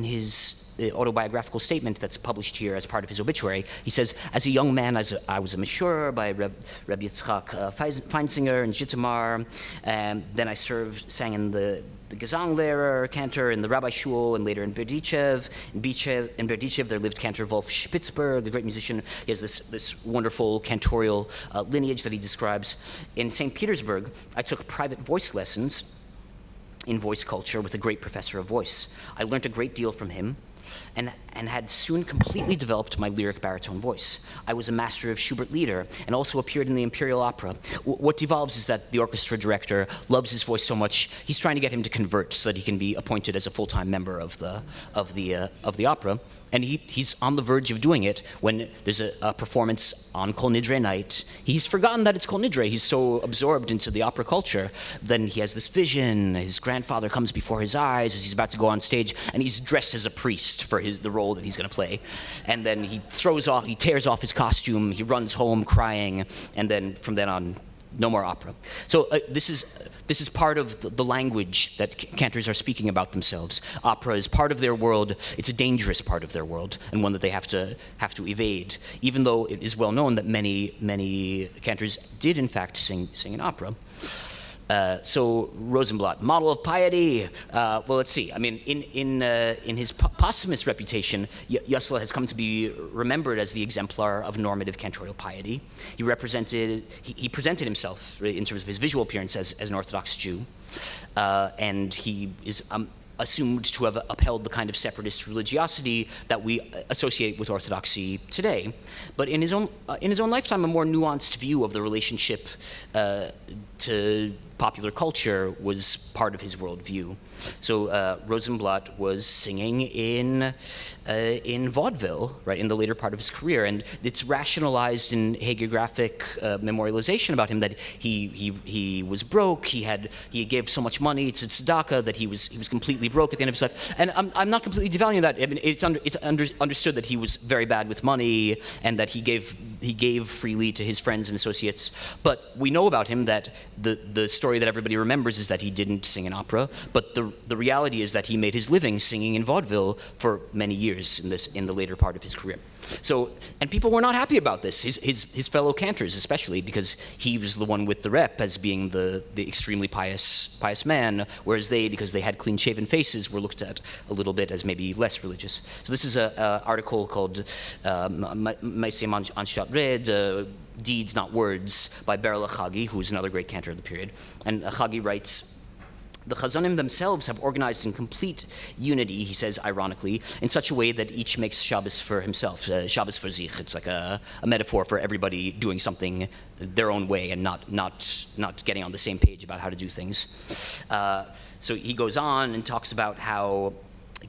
his autobiographical statement that's published here as part of his obituary, he says, as a young man, I was a mashur by Reb Yitzchak Feinsinger in Jitamar, and then I sang in the Gesang Cantor in the Rabbi Shul, and later in Berdichev. In Berdichev, there lived Cantor Wolf Spitzberg, a great musician. He has this wonderful cantorial lineage that he describes. In St. Petersburg, I took private voice lessons in voice culture with a great professor of voice. I learned a great deal from him, and had soon completely developed my lyric baritone voice. I was a master of Schubert Lieder and also appeared in the Imperial Opera. What devolves is that the orchestra director loves his voice so much, he's trying to get him to convert so that he can be appointed as a full-time member of the opera. And he's on the verge of doing it when there's a performance on Kol Nidre night. He's forgotten that it's Kol Nidre. He's so absorbed into the opera culture. Then he has this vision. His grandfather comes before his eyes as he's about to go on stage, and he's dressed as a priest for the role that he's going to play. And then he tears off his costume, he runs home crying, and then from then on, no more opera. So this is part of the language that cantors are speaking about themselves. Opera is part of their world. It's a dangerous part of their world, and one that they have to evade, even though it is well known that many cantors did in fact sing in opera. So Rosenblatt, model of piety. Well, let's see. I mean, in his posthumous reputation, Yesela has come to be remembered as the exemplar of normative cantorial piety. He presented himself in terms of his visual appearance as an Orthodox Jew, and he is assumed to have upheld the kind of separatist religiosity that we associate with Orthodoxy today. But in his own lifetime, a more nuanced view of the relationship to popular culture was part of his worldview. So Rosenblatt was singing in vaudeville, right, in the later part of his career, and it's rationalized in hagiographic memorialization about him that he was broke. He gave so much money to tzedakah that he was completely broke at the end of his life. And I'm not completely devaluing that. I mean, it's understood that he was very bad with money and that he gave freely to his friends and associates. But we know about him that the story that everybody remembers is that he didn't sing in opera, but the reality is that he made his living singing in vaudeville for many years in the later part of his career. So, and people were not happy about this, his fellow cantors especially, because he was the one with the rep as being the extremely pious man, whereas they, because they had clean-shaven faces, were looked at a little bit as maybe less religious. So this is an article called Maaseh Anshat Red, Deeds Not Words, by Beryl Chagi, who is another great cantor of the period. And Chagi writes, The khazones themselves have organized in complete unity, he says ironically, in such a way that each makes Shabbos for himself, Shabbos for sich. It's like a metaphor for everybody doing something their own way and not getting on the same page about how to do things. So he goes on and talks about how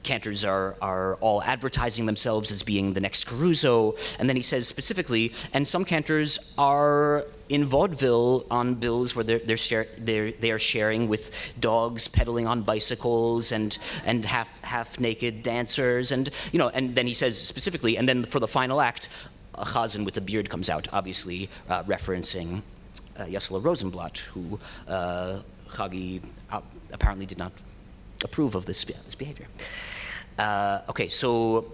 cantors are all advertising themselves as being the next Caruso, and then he says specifically, and some cantors are in vaudeville on bills where they are sharing with dogs pedaling on bicycles and half naked dancers, and and then he says specifically, and then for the final act, a chazan with a beard comes out, obviously referencing Rosenblatt, who Chagi apparently did not approve of this behavior. Okay, so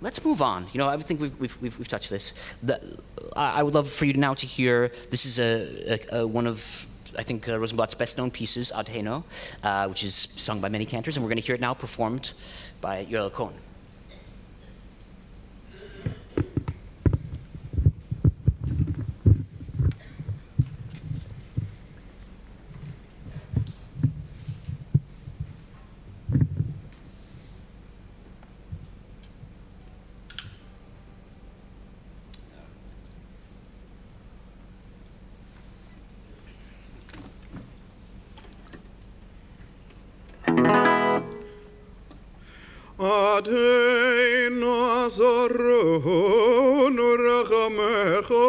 let's move on. I think we've touched this. I would love for you now to hear. This is one of, I think, Rosenblatt's best-known pieces, Ad Heno, which is sung by many cantors, and we're going to hear it now performed by Yoel Cohen. Adeno azaronu rachamecho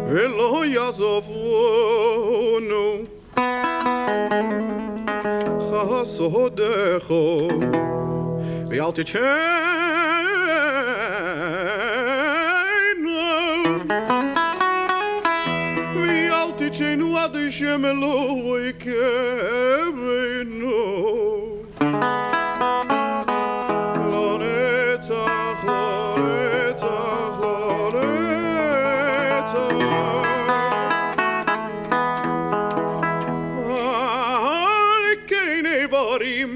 Velo yazovonu Chasodecho Ve'al tichenu ad Hashem Eloi kevenu Lo netzach, lo netzach, lo netzach Al kein evarim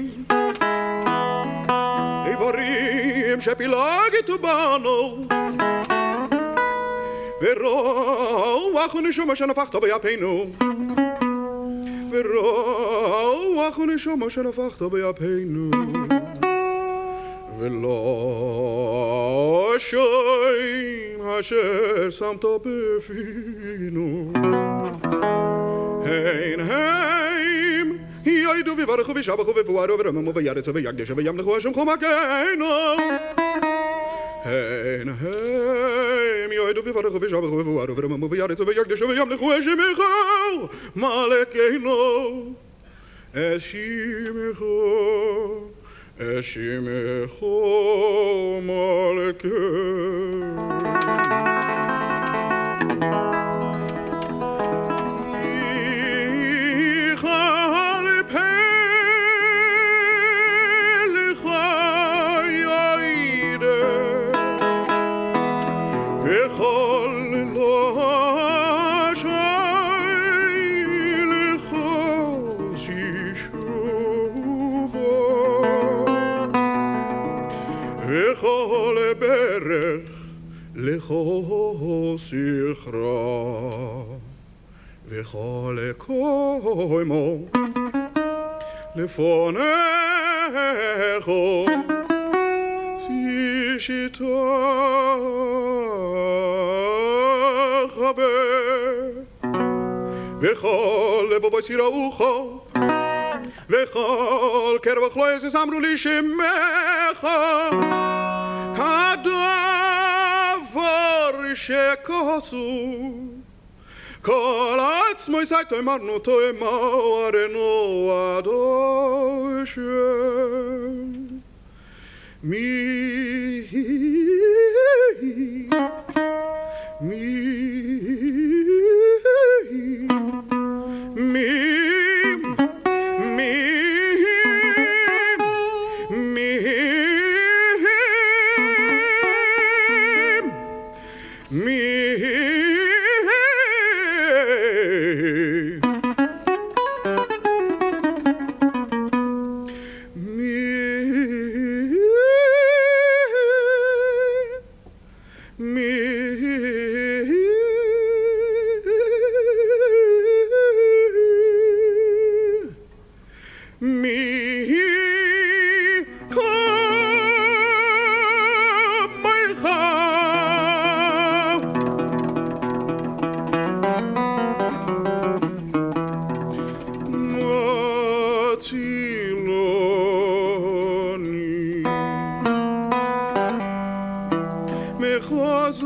shepilagit bano ורוח ונשמה שנפחת ביפינו ורוח ונשמה שנפחת ביפינו ולא השם אשר שמת בפינו הם יעידו ויברכו וישבחו ויבוארו ורממו וירצו ויקדשו וימלכו השם חומקנו הם יועדו ויברכו וישבחו ויבוארו ורממו וירצו ויקדשו וימלכו השמך מלכנו השמך מלכנו לכל סכרה וכל קוימו לפונך שישתך וכל לבובו סיראוך וכל קרבך לא יזמרו לי שמך שכעסו כל עצמו ישק תאמרנו תאמרנו עד השם מי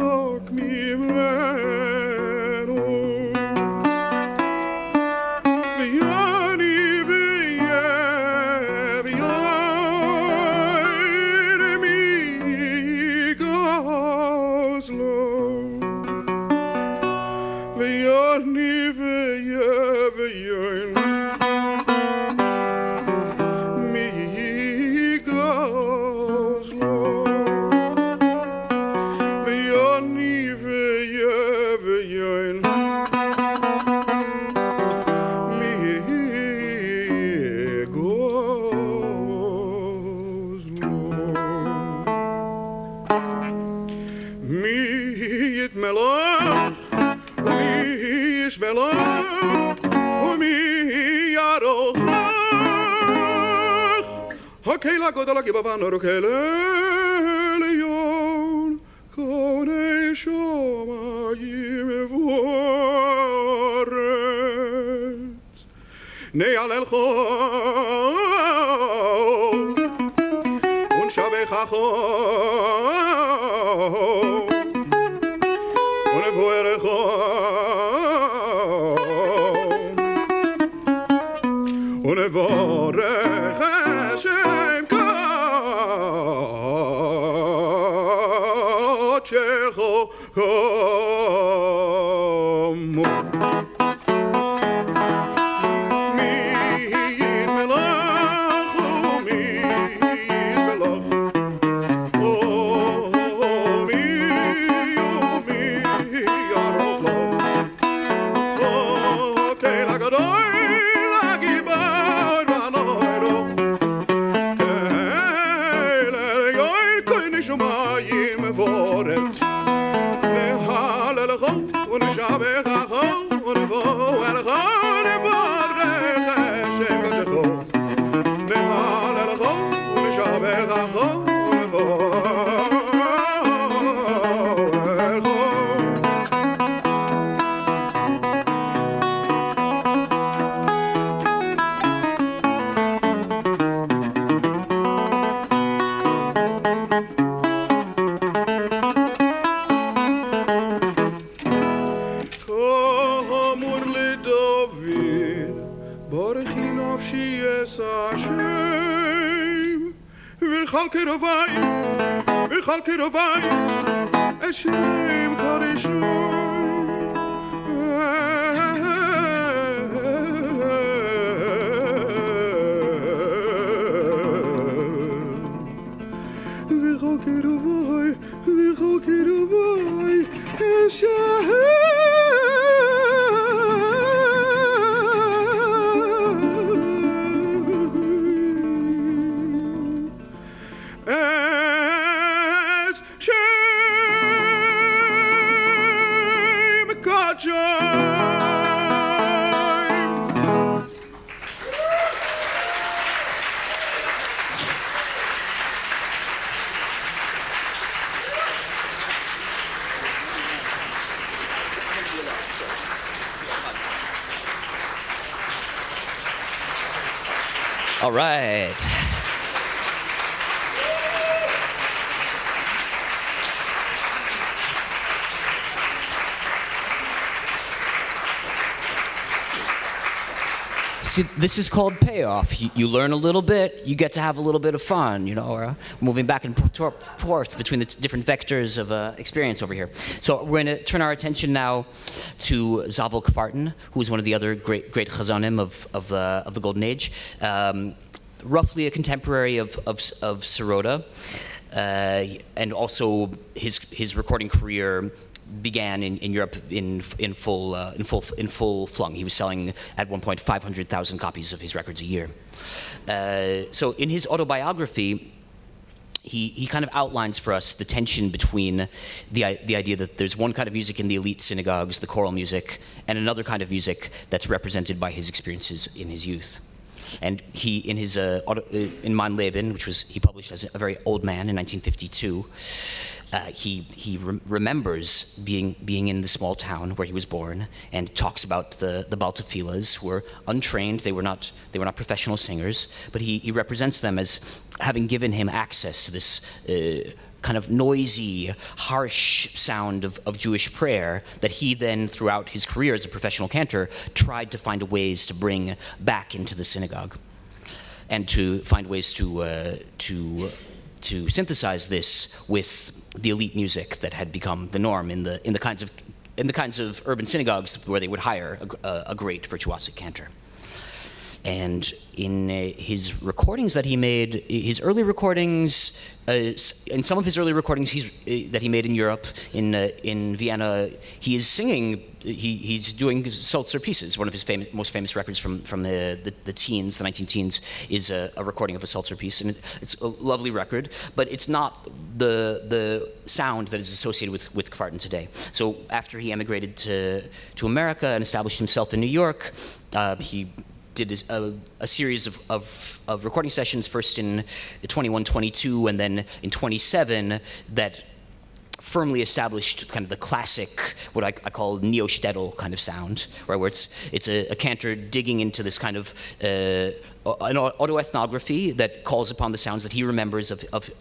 ניזוק ממנו ויאני ויהיה ויין מי יגז לו ויאני ויהיה ויין מי יגז לו ויאני ויהיה ויין מי יגז לו מי יתמלך ומי ישמלך ומי ירוך הקהילה גודל הגיבבן הרוקלה ליון קוני שמיים וארץ נהללך ונשבחך ונבוארך ונברך השם קודשך כמו מי יתמלך ומי יתמלך ומי ירוך לו הקהילה גדול ונשבחך ונבואך ונברך השם קודשך נהללך ונשבחך ונבואך וכל קרובי השם קודשו וכל קרובי השם All right. See, this is called payoff. You learn a little bit, you get to have a little bit of fun, you know, moving back and forth between the different vectors of experience over here. So we're going to turn our attention now to Sable Rovner, who is one of the other great khazones of the Golden Age, roughly a contemporary of Sirota, and also his recording career began in Europe in full flung. He was selling at one point 500,000 copies of his records a year. So in his autobiography, he kind of outlines for us the tension between the idea that there's one kind of music in the elite synagogues, the choral music, and another kind of music that's represented by his experiences in his youth. And he, in his in Mein Leben, which he published as a very old man in 1952, he remembers being in the small town where he was born, and talks about the Baltic Feliz, who were untrained. They were not professional singers, but he represents them as having given him access to this kind of noisy, harsh sound of Jewish prayer that he then, throughout his career as a professional cantor, tried to find ways to bring back into the synagogue, and to find ways to synthesize this with the elite music that had become the norm in the kinds of urban synagogues where they would hire a great virtuosic cantor. And in his recordings that he made, his early recordings, in some of his early recordings that he made in Europe, in Vienna, he is singing. He's doing Seltzer pieces. One of his most famous records from the teens, the 19-teens, is a recording of a Seltzer piece, and it's a lovely record. But it's not the sound that is associated with Kvarten today. So after he emigrated to America and established himself in New York, he did a series of recording sessions, first in 21, 22, and then in 27, that firmly established kind of the classic, what I call neo-shtetl kind of sound, right, where it's a cantor digging into this kind of an autoethnography that calls upon the sounds that he remembers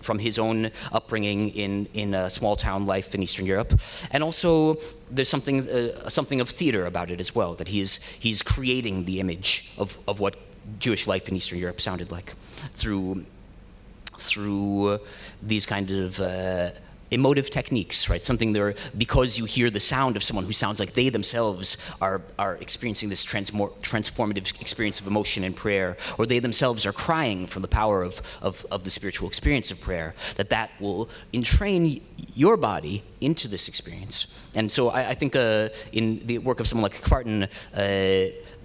from his own upbringing in a small town life in Eastern Europe, and also there's something of theater about it as well, that he's creating the image of what Jewish life in Eastern Europe sounded like through these kind of emotive techniques, right? Something there, because you hear the sound of someone who sounds like they themselves are experiencing this transformative experience of emotion and prayer, or they themselves are crying from the power of the spiritual experience of prayer, that will entrain your body into this experience. And so I think in the work of someone like Kvarten,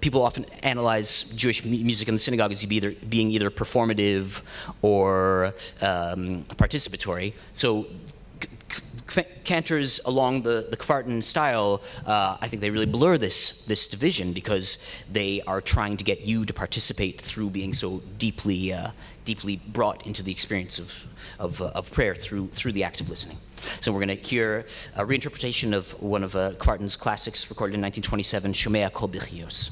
people often analyze Jewish music in the synagogue as being either performative or participatory. So cantors along the Kvarten style, I think they really blur this division, because they are trying to get you to participate through being so deeply brought into the experience of prayer through the act of listening. So we're going to hear a reinterpretation of one of Kvarten's classics, recorded in 1927, Shomea Kol Bichios.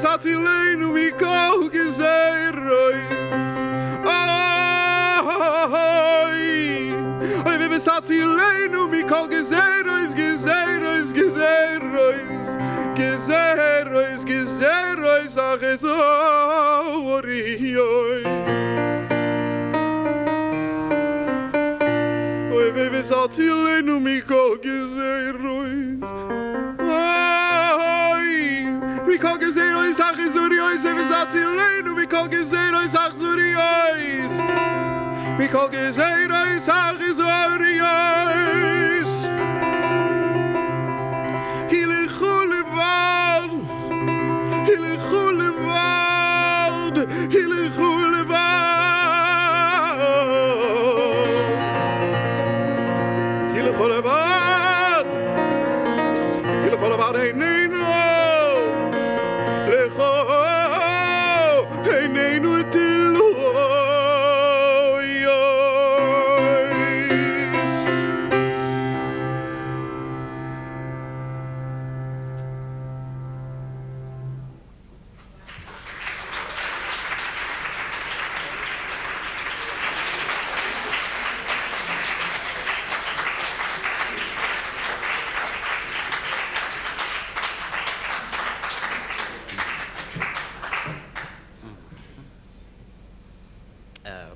Satilenu mikal atzilenu mikol gezerois, gezerois, gezerois, gezerois, gezerois, achesorios. Oy veves atzilenu mikol gezerois. Mikol gezerois, achesorios, veves atzilenu mikol gezerois, achesorios. Mikol gezerois, achesorios. Hilechu levad, hilechu levad, hilechu levad. Hilechu levad, hilechu levad, einenu. Lecho, einenu tilu.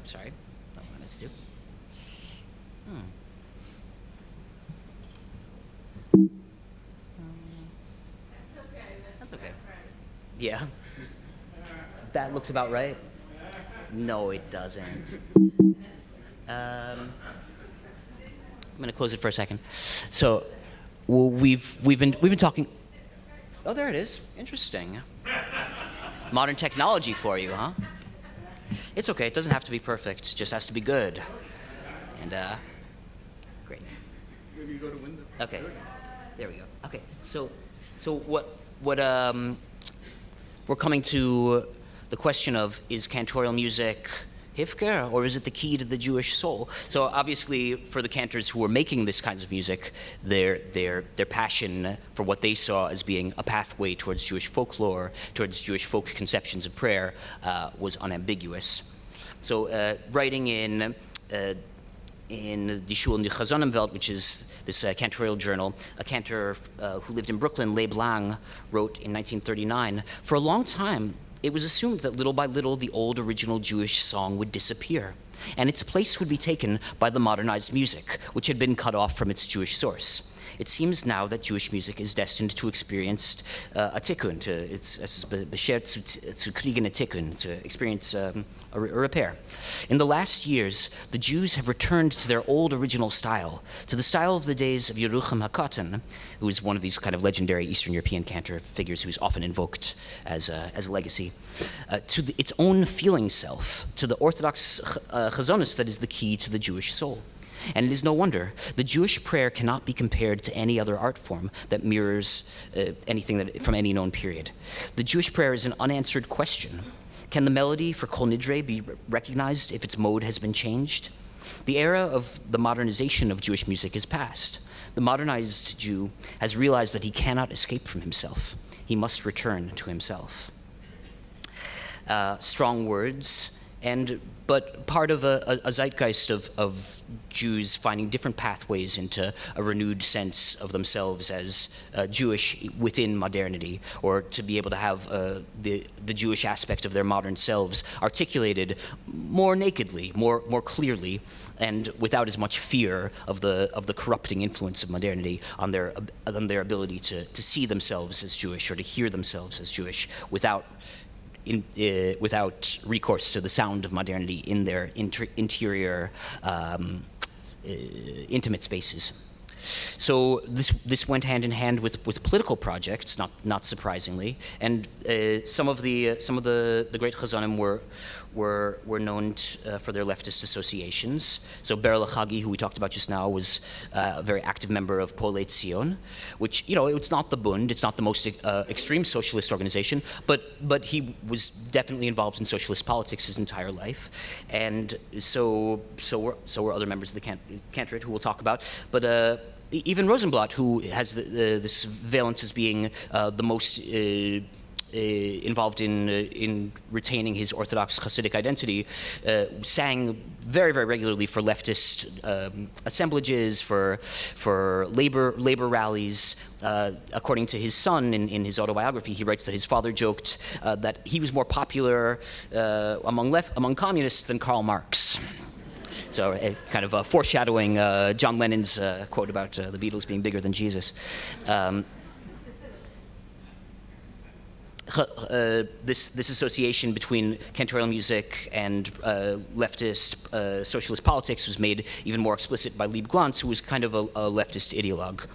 Sorry, what I to do. That's okay. Yeah. That looks about right. No, it doesn't. I'm going to close it for a second. So, we've been talking. Oh, there it is. Interesting. Modern technology for you, huh? It's okay. It doesn't have to be perfect. It just has to be good. And great. Maybe you go to window. Okay. There we go. Okay. So what we're coming to the question of, is cantorial music Hefker, or is it the key to the Jewish soul? So obviously, for the cantors who were making this kinds of music, their passion for what they saw as being a pathway towards Jewish folklore, towards Jewish folk conceptions of prayer, was unambiguous. So writing in Die Schule und die Khazonenwelt, which is this cantorial journal, a cantor who lived in Brooklyn, Laban, wrote in 1939, for a long time, it was assumed that little by little the old original Jewish song would disappear, and its place would be taken by the modernized music, which had been cut off from its Jewish source. It seems now that Jewish music is destined to experience a tikkun, to experience a repair. In the last years, the Jews have returned to their old original style, to the style of the days of Yerucham HaKatan, who is one of these kind of legendary Eastern European cantor figures who is often invoked as a legacy, to its own feeling self, to the Orthodox khazones that is the key to the Jewish soul. And it is no wonder. The Jewish prayer cannot be compared to any other art form that mirrors anything from any known period. The Jewish prayer is an unanswered question. Can the melody for Kol Nidre be recognized if its mode has been changed? The era of the modernization of Jewish music is past. The modernized Jew has realized that he cannot escape from himself. He must return to himself. Strong words, but part of a zeitgeist of Jews finding different pathways into a renewed sense of themselves as Jewish within modernity, or to be able to have the Jewish aspect of their modern selves articulated more nakedly, more clearly, and without as much fear of the corrupting influence of modernity on their ability to see themselves as Jewish or to hear themselves as Jewish without recourse to the sound of modernity in their interior intimate spaces. So this went hand in hand with political projects, not surprisingly, and some of the great chazonim were known for their leftist associations. So Ber Lachagi, who we talked about just now, was a very active member of Polei Tzion, which, it's not the Bund, it's not the most extreme socialist organization, but he was definitely involved in socialist politics his entire life, and so were other members of the Cantorate, who we'll talk about, but. Even Rosenblatt, who has this valence as being the most involved in retaining his Orthodox Hasidic identity, sang very, very regularly for leftist assemblages, for labor rallies. According to his son, in his autobiography, he writes that his father joked that he was more popular among communists than Karl Marx. So kind of foreshadowing John Lennon's quote about the Beatles being bigger than Jesus. This association between cantorial music and leftist socialist politics was made even more explicit by Lieb Glantz, who was kind of a leftist ideologue.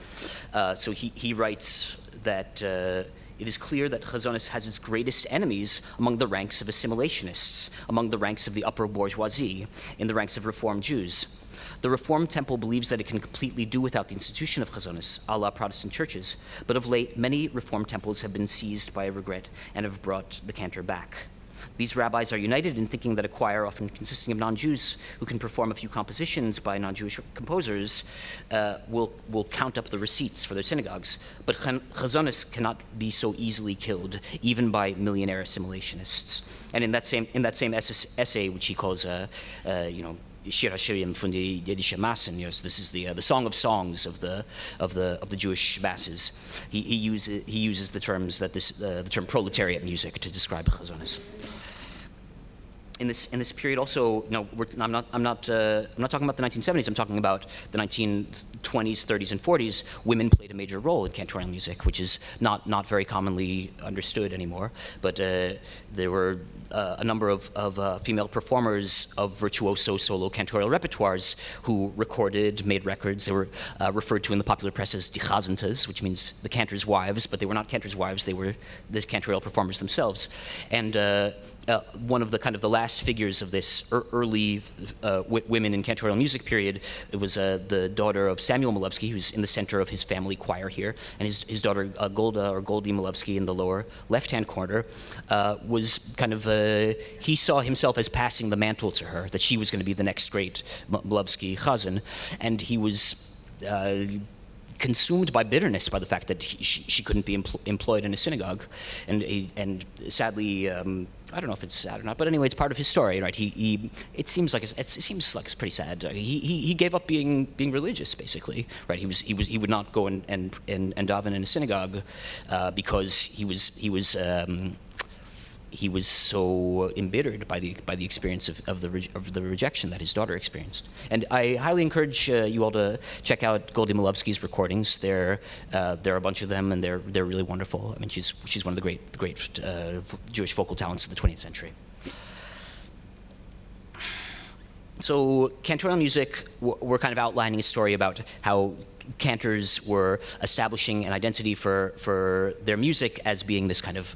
So he writes that it is clear that khazones has its greatest enemies among the ranks of assimilationists, among the ranks of the upper bourgeoisie, in the ranks of Reformed Jews. The Reformed Temple believes that it can completely do without the institution of khazones, a la Protestant churches, but of late, many Reformed temples have been seized by regret and have brought the cantor back. These rabbis are united in thinking that a choir, often consisting of non-Jews who can perform a few compositions by non-Jewish composers, will count up the receipts for their synagogues. But khazones cannot be so easily killed, even by millionaire assimilationists. And in that same essay, which he calls, Shir HaShirim von die Jüdische Massen, this is the Song of Songs of the Jewish masses. He uses the terms that the term proletariat music to describe khazones. In this period, also, I'm not talking about the 1970s. I'm talking about the 1920s, 30s, and 40s. Women played a major role in cantorial music, which is not very commonly understood anymore. But there were a number of female performers of virtuoso solo cantorial repertoires who recorded, made records. They were referred to in the popular press as die khazones, which means the cantor's wives, but they were not cantor's wives. They were the cantorial performers themselves. And one of the last figures of this early women in cantorial music period, it was the daughter of Samuel Malevsky, who's in the center of his family choir here, and his daughter Golda, or Goldie Malevsky, in the lower left-hand corner, was kind of, he saw himself as passing the mantle to her, that she was going to be the next great Malevsky chazan, and he was consumed by bitterness by the fact that she couldn't be employed in a synagogue, and sadly, I don't know if it's sad or not, but anyway, it's part of his story, right? It seems like it's pretty sad. He gave up being religious, basically, right? He would not go and daven in a synagogue because he was so embittered by the experience of the rejection that his daughter experienced. And I highly encourage you all to check out Goldie Malevsky's recordings. There are a bunch of them, and they're really wonderful. I mean, she's one of the great Jewish vocal talents of the 20th century. So cantorial music, we're kind of outlining a story about how cantors were establishing an identity for their music as being this kind of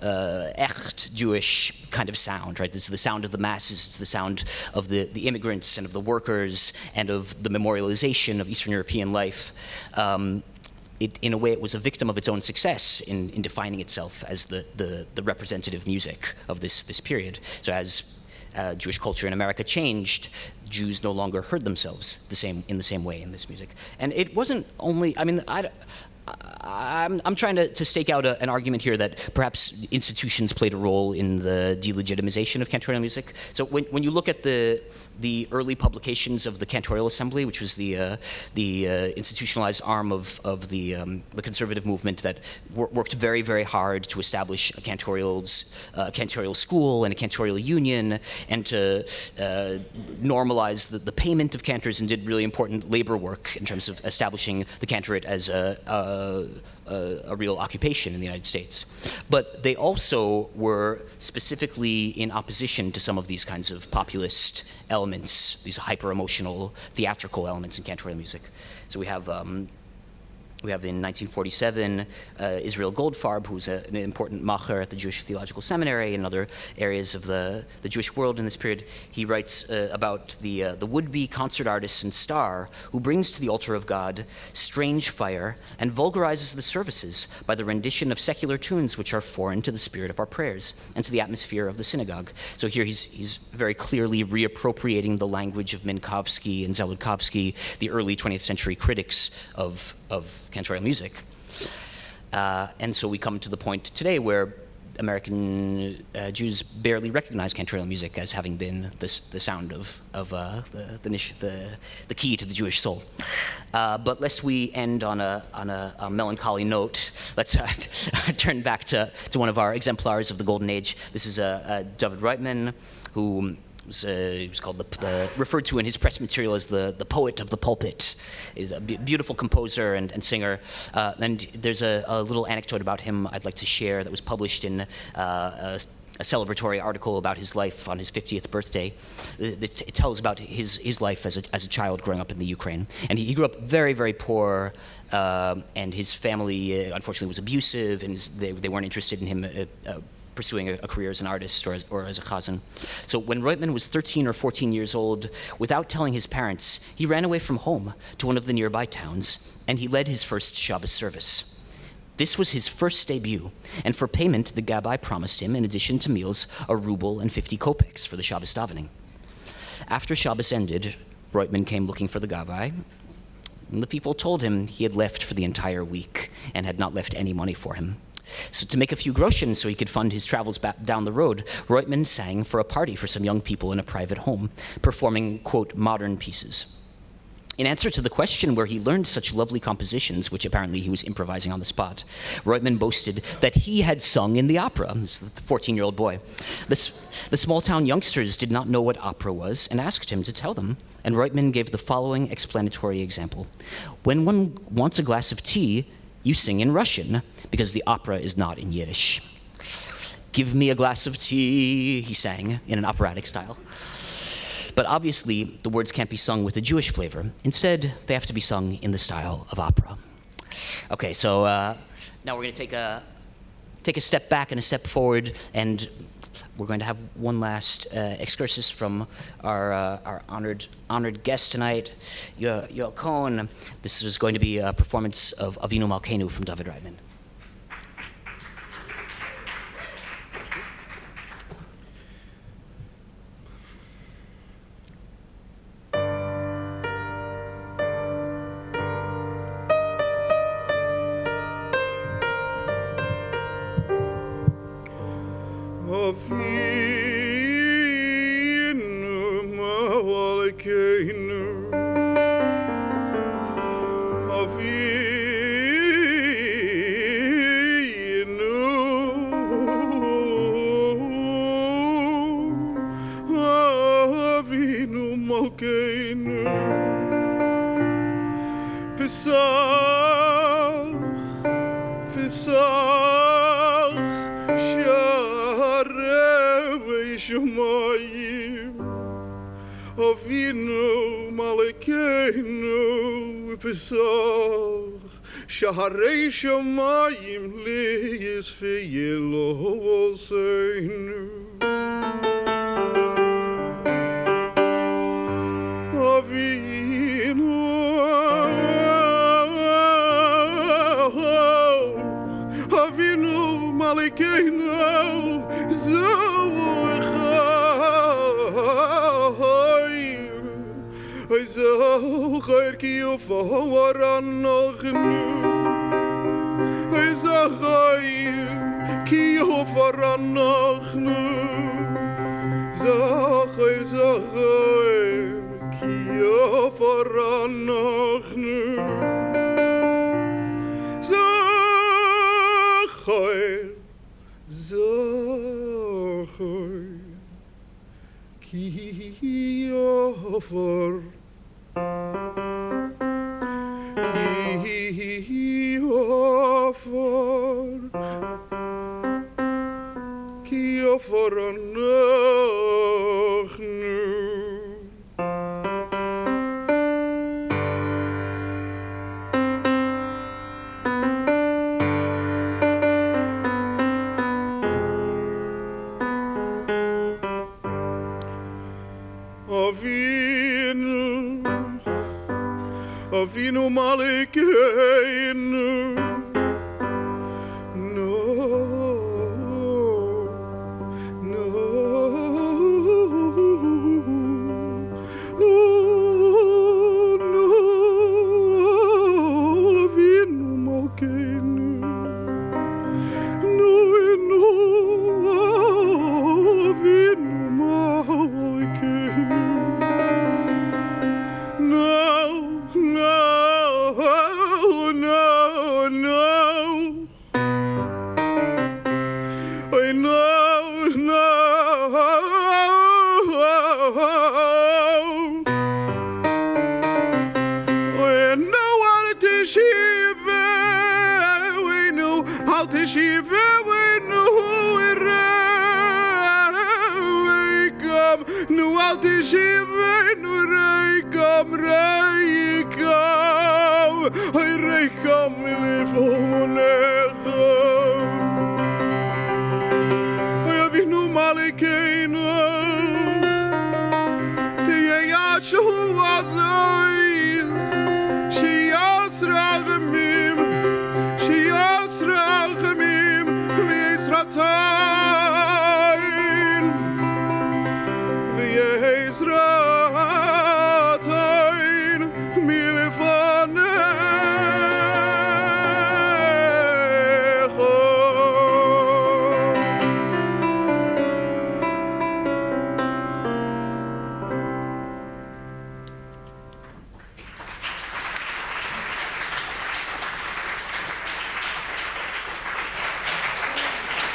echt Jewish kind of sound, right? It's the sound of the masses, it's the sound of the immigrants and of the workers and of the memorialization of Eastern European life. In a way, it was a victim of its own success in defining itself as the representative music of this period. So as Jewish culture in America changed, Jews no longer heard themselves in the same way in this music. And it wasn't only, I mean, I'm trying to stake out an argument here that perhaps institutions played a role in the delegitimization of cantorial music. So when you look at the early publications of the Cantorial Assembly, which was the institutionalized arm of the conservative movement that worked very, very hard to establish a cantorial school and a cantorial union, and to normalize the payment of cantors, and did really important labor work in terms of establishing the cantorate as a real occupation in the United States. But they also were specifically in opposition to some of these kinds of populist elements, these hyper-emotional theatrical elements in cantorial music. So we have in 1947 Israel Goldfarb, who's an important macher at the Jewish Theological Seminary and other areas of the Jewish world in this period. He writes about the would-be concert artist and star who brings to the altar of God strange fire and vulgarizes the services by the rendition of secular tunes which are foreign to the spirit of our prayers and to the atmosphere of the synagogue. So here he's very clearly reappropriating the language of Minkowski and Zeludkovsky, the early 20th century critics of cantorial music. And so we come to the point today where American Jews barely recognize cantorial music as having been the sound of the key to the Jewish soul. But lest we end on a melancholy note, let's turn back to one of our exemplars of the Golden Age. This is David Reitman, who he was called referred to in his press material as the poet of the pulpit. He's a beautiful composer and singer. And there's a little anecdote about him I'd like to share that was published in a celebratory article about his life on his 50th birthday. It tells about his life as a child growing up in the Ukraine. And he grew up very, very poor, and his family, unfortunately, was abusive, and they weren't interested in him pursuing a career as an artist or as a khazon. So when Reitman was 13 or 14 years old, without telling his parents, he ran away from home to one of the nearby towns, and he led his first Shabbos service. This was his first debut, and for payment, the gabbai promised him, in addition to meals, a ruble and 50 kopecks for the Shabbos davening. After Shabbos ended, Reitman came looking for the gabbai, and the people told him he had left for the entire week and had not left any money for him. So to make a few groschen so he could fund his travels back down the road, Reitman sang for a party for some young people in a private home, performing, quote, modern pieces. In answer to the question where he learned such lovely compositions, which apparently he was improvising on the spot, Reitman boasted that he had sung in the opera. This is the 14-year-old boy. The small-town youngsters did not know what opera was and asked him to tell them, and Reitman gave the following explanatory example. When one wants a glass of tea, you sing in Russian, because the opera is not in Yiddish. Give me a glass of tea, he sang in an operatic style. But obviously, the words can't be sung with a Jewish flavor. Instead, they have to be sung in the style of opera. Okay, so now we're going to take a step back and a step forward, and we're going to have one last excursus from our honored guest tonight, Yoel Cohen. This is going to be a performance of Avinu Malkeinu from David Reitman. Shaharei shamayim liyis feyelo volseinu Avinu Avinu Malkeinu Zochai Zochai ki yofor anochnu Zochai ki yofor anochnu Zochai Zochai ki yofor anochnu Zochai Zochai ki yofor Ki yofor anochnu Avinu Malkeinu Avinu Malkeinu No one to shiva, we know how to shiva, we know we come, no how to shiva, no come,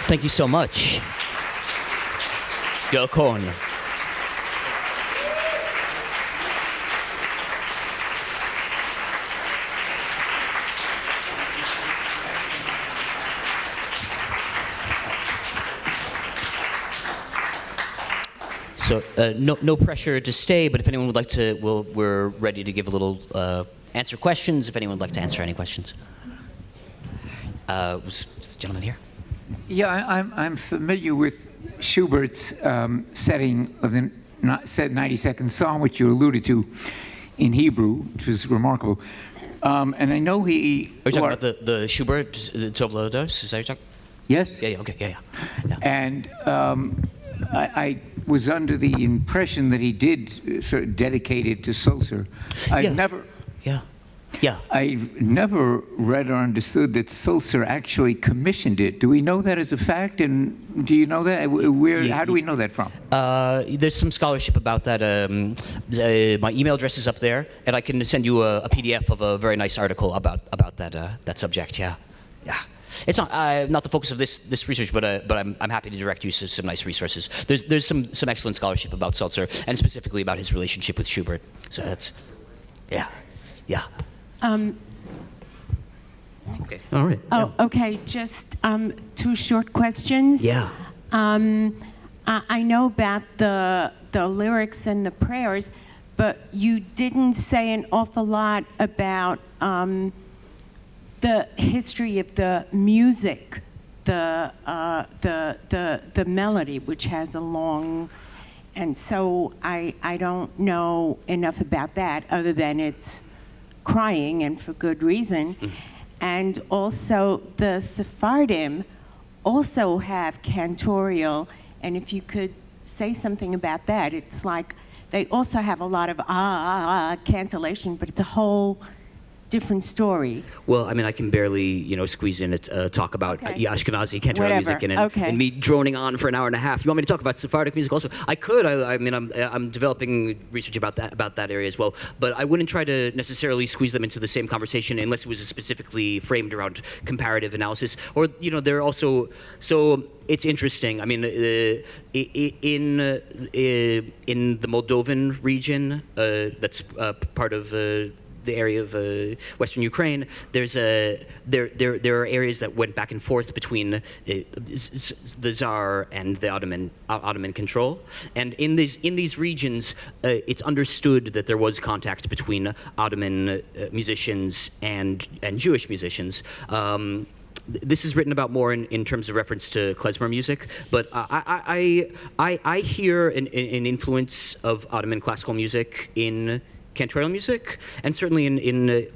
Thank you so much. Yokon. So no pressure to stay, but if anyone would like to, we're ready to give a little answer questions. If anyone would like to answer any questions. Was this gentleman here? Yeah, I'm familiar with Schubert's setting of the 92nd Psalm, which you alluded to in Hebrew, which was remarkable. And I know he... Are you talking about the Schubert, Tov Lodos? Is that what you're talking? Yes? Yeah, okay, yeah. And I was under the impression that he did sort of dedicate it to Seltzer. I've never read or understood that Seltzer actually commissioned it. Do we know that as a fact? And do you know that? How do we know that from? There's some scholarship about that. My email address is up there, and I can send you a PDF of a very nice article about that subject. Yeah. It's not the focus of this research, but I'm happy to direct you to some nice resources. There's some excellent scholarship about Seltzer, and specifically about his relationship with Schubert. So that's, yeah. Okay. All right. Oh, okay. Just 2 short questions. Yeah. I know about the lyrics and the prayers, but you didn't say an awful lot about the history of the music, the melody, which has a long, and so I don't know enough about that other than it's crying, and for good reason. And also the Sephardim also have Cantorial, and if you could say something about that, it's like they also have a lot of cantillation, but it's a whole different story. Well, I mean, I can barely, squeeze in a talk about Ashkenazi Cantorial music and me droning on for an hour and a half. You want me to talk about Sephardic music also? I could. I mean, I'm developing research about that area as well. But I wouldn't try to necessarily squeeze them into the same conversation unless it was specifically framed around comparative analysis. Or they're also so. It's interesting. I mean, in the Moldovan region, that's part of the area of Western Ukraine, there are areas that went back and forth between the Tsar and the Ottoman control, and in these regions, it's understood that there was contact between Ottoman musicians and Jewish musicians. This is written about more in terms of reference to klezmer music, but I hear an influence of Ottoman classical music in Cantorial music, and certainly in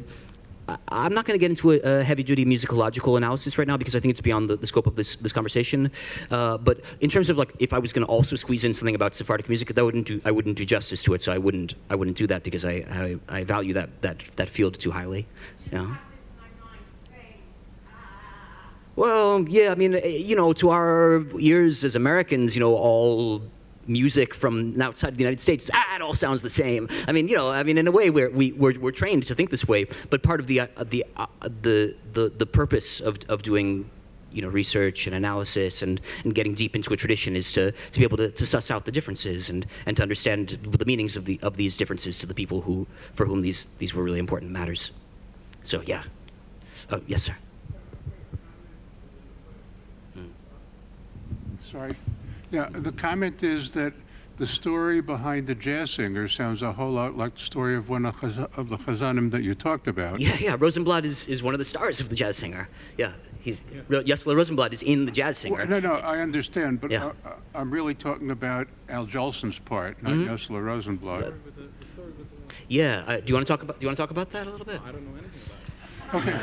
I'm not going to get into a heavy-duty musicological analysis right now because I think it's beyond the scope of this conversation. But in terms of if I was going to also squeeze in something about Sephardic music, I wouldn't do justice to it. So I wouldn't do that because I value that field too highly. Well, yeah, I mean, to our ears as Americans, all music from outside of the United States, it all sounds the same. I mean, in a way we're trained to think this way, but part of the purpose of doing, research and analysis and getting deep into a tradition is to be able to suss out the differences and to understand the meanings of these differences to the people for whom these were really important matters. So yeah. Oh, yes, sir. Sorry. Yeah, the comment is that the story behind the jazz singer sounds a whole lot like the story of one of the khazones that you talked about. Yeah. Rosenblatt is one of the stars of the jazz singer. Yeah, Yesler Rosenblatt is in the jazz singer. Well, no, I understand, but Yeah. I'm really talking about Al Jolson's part, not Yesler Rosenblatt. Yeah. Do you want to talk about that a little bit? I don't know anything about it.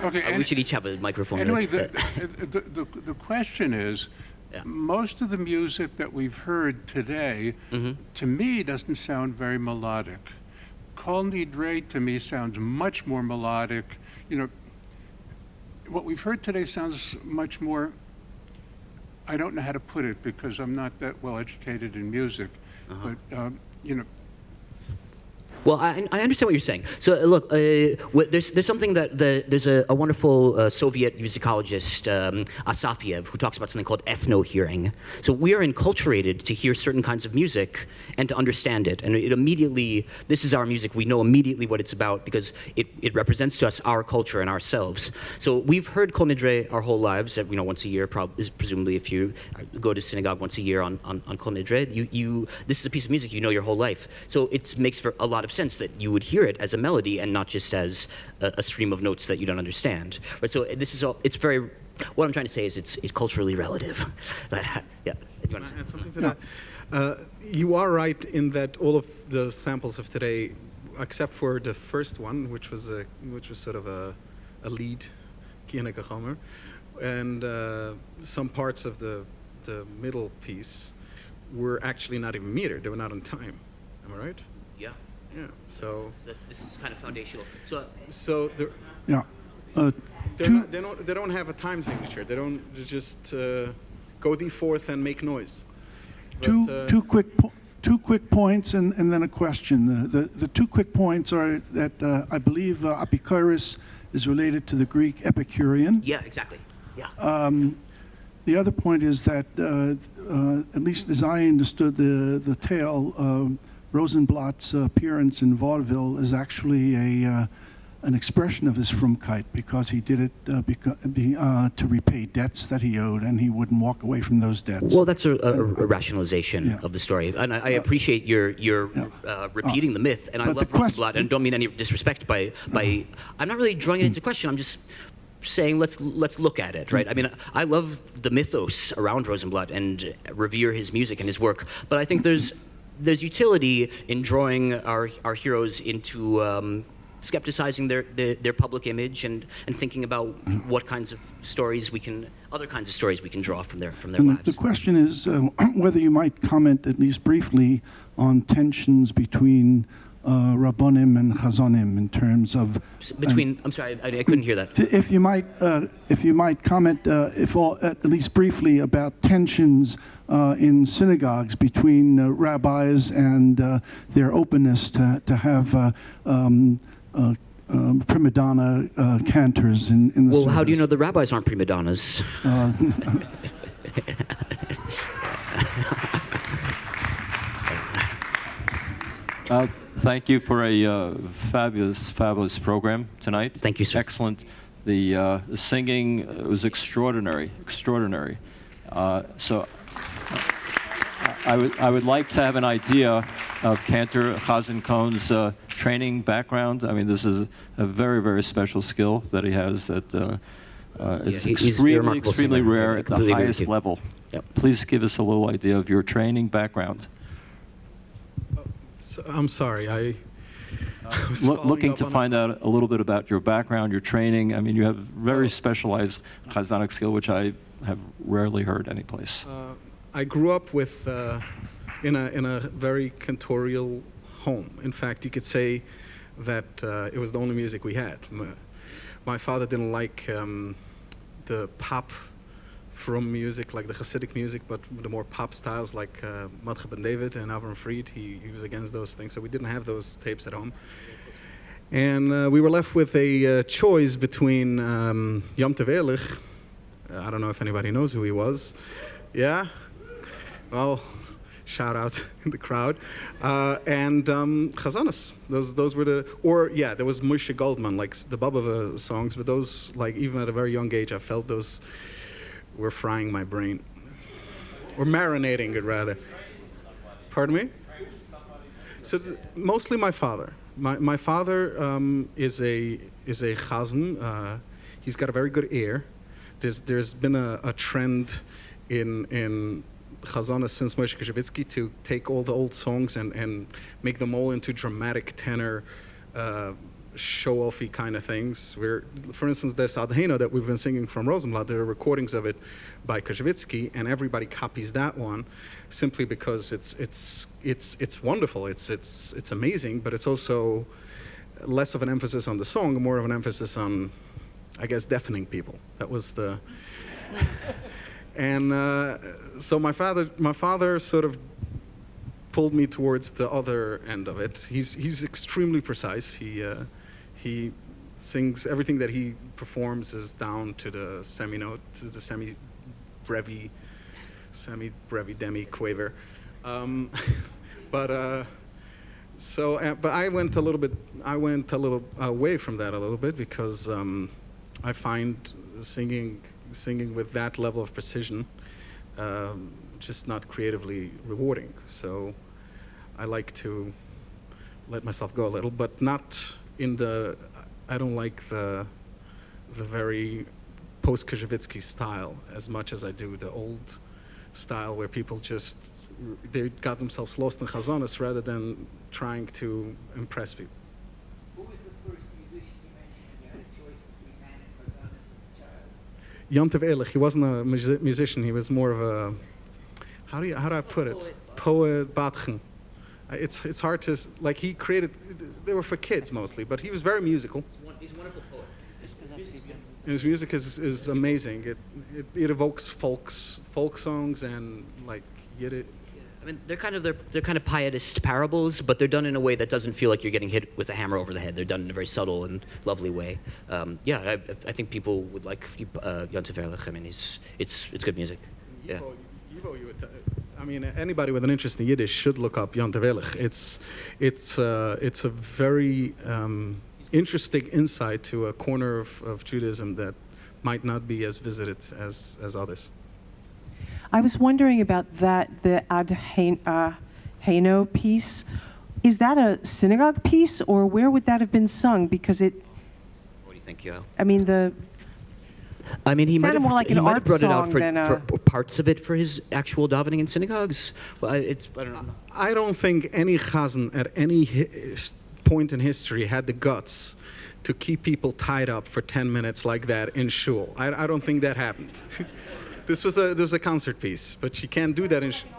Okay. We should each have a microphone. Anyway, the question is, Yeah. most of the music that we've heard today, to me, doesn't sound very melodic. Kol Nidre, to me, sounds much more melodic. What we've heard today sounds much more, I don't know how to put it because I'm not that well educated in music, but, Well, I understand what you're saying. So look, there's something that there's a wonderful Soviet musicologist, Asafiev, who talks about something called ethno-hearing. So we are enculturated to hear certain kinds of music and to understand it. And it immediately, this is our music. We know immediately what it's about because it represents to us our culture and ourselves. So we've heard Kol Nidre our whole lives, once a year, presumably if you go to synagogue once a year on Kol Nidre, this is a piece of music you know your whole life. So it makes for a lot of sense that you would hear it as a melody and not just as a stream of notes that you don't understand. Right? So this is all. It's very. What I'm trying to say is it's culturally relative. Yeah. Can I add something to that? You are right in that all of the samples of today, except for the first one, which was sort of a lead, Kienekechomer, and some parts of the middle piece were actually not even metered. They were not on time. Am I right? Yeah. Yeah. So. This is kind of foundational. So they're. Yeah. They don't have a time signature. They just go the fourth and make noise. Two quick points and then a question. The two quick points are that I believe Apikoros is related to the Greek Epicurean. Yeah, exactly. Yeah. The other point is that at least as I understood the tale, Rosenblatt's appearance in vaudeville is actually an expression of his Frumkeit because he did it to repay debts that he owed, and he wouldn't walk away from those debts. Well, that's a rationalization of the story, and I appreciate your repeating the myth, and I love Rosenblatt, and don't mean any disrespect by I'm not really drawing it into question. I'm just saying let's look at it, right? I mean, I love the mythos around Rosenblatt and revere his music and his work, but I think there's utility in drawing our heroes into skepticizing their public image and thinking about what kinds of stories other kinds of stories we can draw from their lives. The question is whether you might comment at least briefly on tensions between Rabbonim and Chazonim in terms of I'm sorry, I couldn't hear that. If you might comment, at least briefly, about tensions in synagogues between rabbis and their openness to have prima donna cantors in the Well, service. how do you know the rabbis aren't prima donnas? Thank you for a fabulous program tonight. Thank you, sir. Excellent. The singing was extraordinary. So I would like to have an idea of Cantor Chazan Cohn's training background. I mean, this is a very special skill that he has that is extremely rare at the highest level. Yep. Please give us a little idea of your training background. I'm sorry. I was Looking up to on find out a little bit about your background, your training. I mean, you have very specialized Chazanic skill, which I have rarely heard anyplace. I grew up with in a very cantorial home. In fact, you could say that it was the only music we had. My father didn't like the pop from music, like the Hasidic music, but the more pop styles like Madcha Ben David and Avram Fried. He was against those things, so we didn't have those tapes at home. And we were left with a choice between Yom Tov Ehrlich I don't know if anybody knows who he was. Yeah? Well, shout out in the crowd. And khazones. Those were the, or yeah, there was Moshe Goldman, like the Baba songs, but those, like even at a very young age, I felt those were frying my brain. Or marinating it, rather. Pardon me? So mostly my father. My father is a khazan. He's got a very good ear. There's been a trend in khazones since Moshe Koshevitsky to take all the old songs and make them all into dramatic tenor, show-offy kind of things. For instance, there's Adhena that we've been singing from Rosenblatt. There are recordings of it by Koshevitsky, and everybody copies that one simply because it's wonderful. It's amazing, but it's also less of an emphasis on the song, more of an emphasis on, I guess, deafening people. That was the. And so my father sort of pulled me towards the other end of it. He's extremely precise. He sings, everything that he performs is down to the seminote, to the semi-brevi demi-quaver. But I went a little away from that a little bit because I find singing with that level of precision just not creatively rewarding. So I like to let myself go a little, but not in the, I don't like the very post-Koshevitsky style as much as I do the old style where people just, they got themselves lost in khazones rather than trying to impress people. Who was the first musician you mentioned when you had a choice between man and khazones as a child? Yontiv Ehrlich, he wasn't a musician, he was more of a, how do I put it? Poet, Batchen. It's hard to, like he created, they were for kids mostly, but he was very musical. He's a wonderful poet. And his music is amazing. It evokes folk songs and like Yiddish. I mean, they're kind of pietist parables, but they're done in a way that doesn't feel like you're getting hit with a hammer over the head. They're done in a very subtle and lovely way. I think people would like Yontiv Ehrlich. I mean, it's good music. Yeah. YIVO, I mean, anybody with an interest in Yiddish should look up Yontiv Ehrlich. It's a very interesting insight to a corner of Judaism that might not be as visited as others. I was wondering about that, the Adheno piece. Is that a synagogue piece, or where would that have been sung? Because it, What do you think, Yo? I mean, He might sounded have more like an brought art it out song for than parts of it for his actual davening in synagogues. Well, I don't know. I don't think any chazan at any point in history had the guts to keep people tied up for 10 minutes like that in shul. I don't think that happened. This was a concert piece, but you can't do that in shul.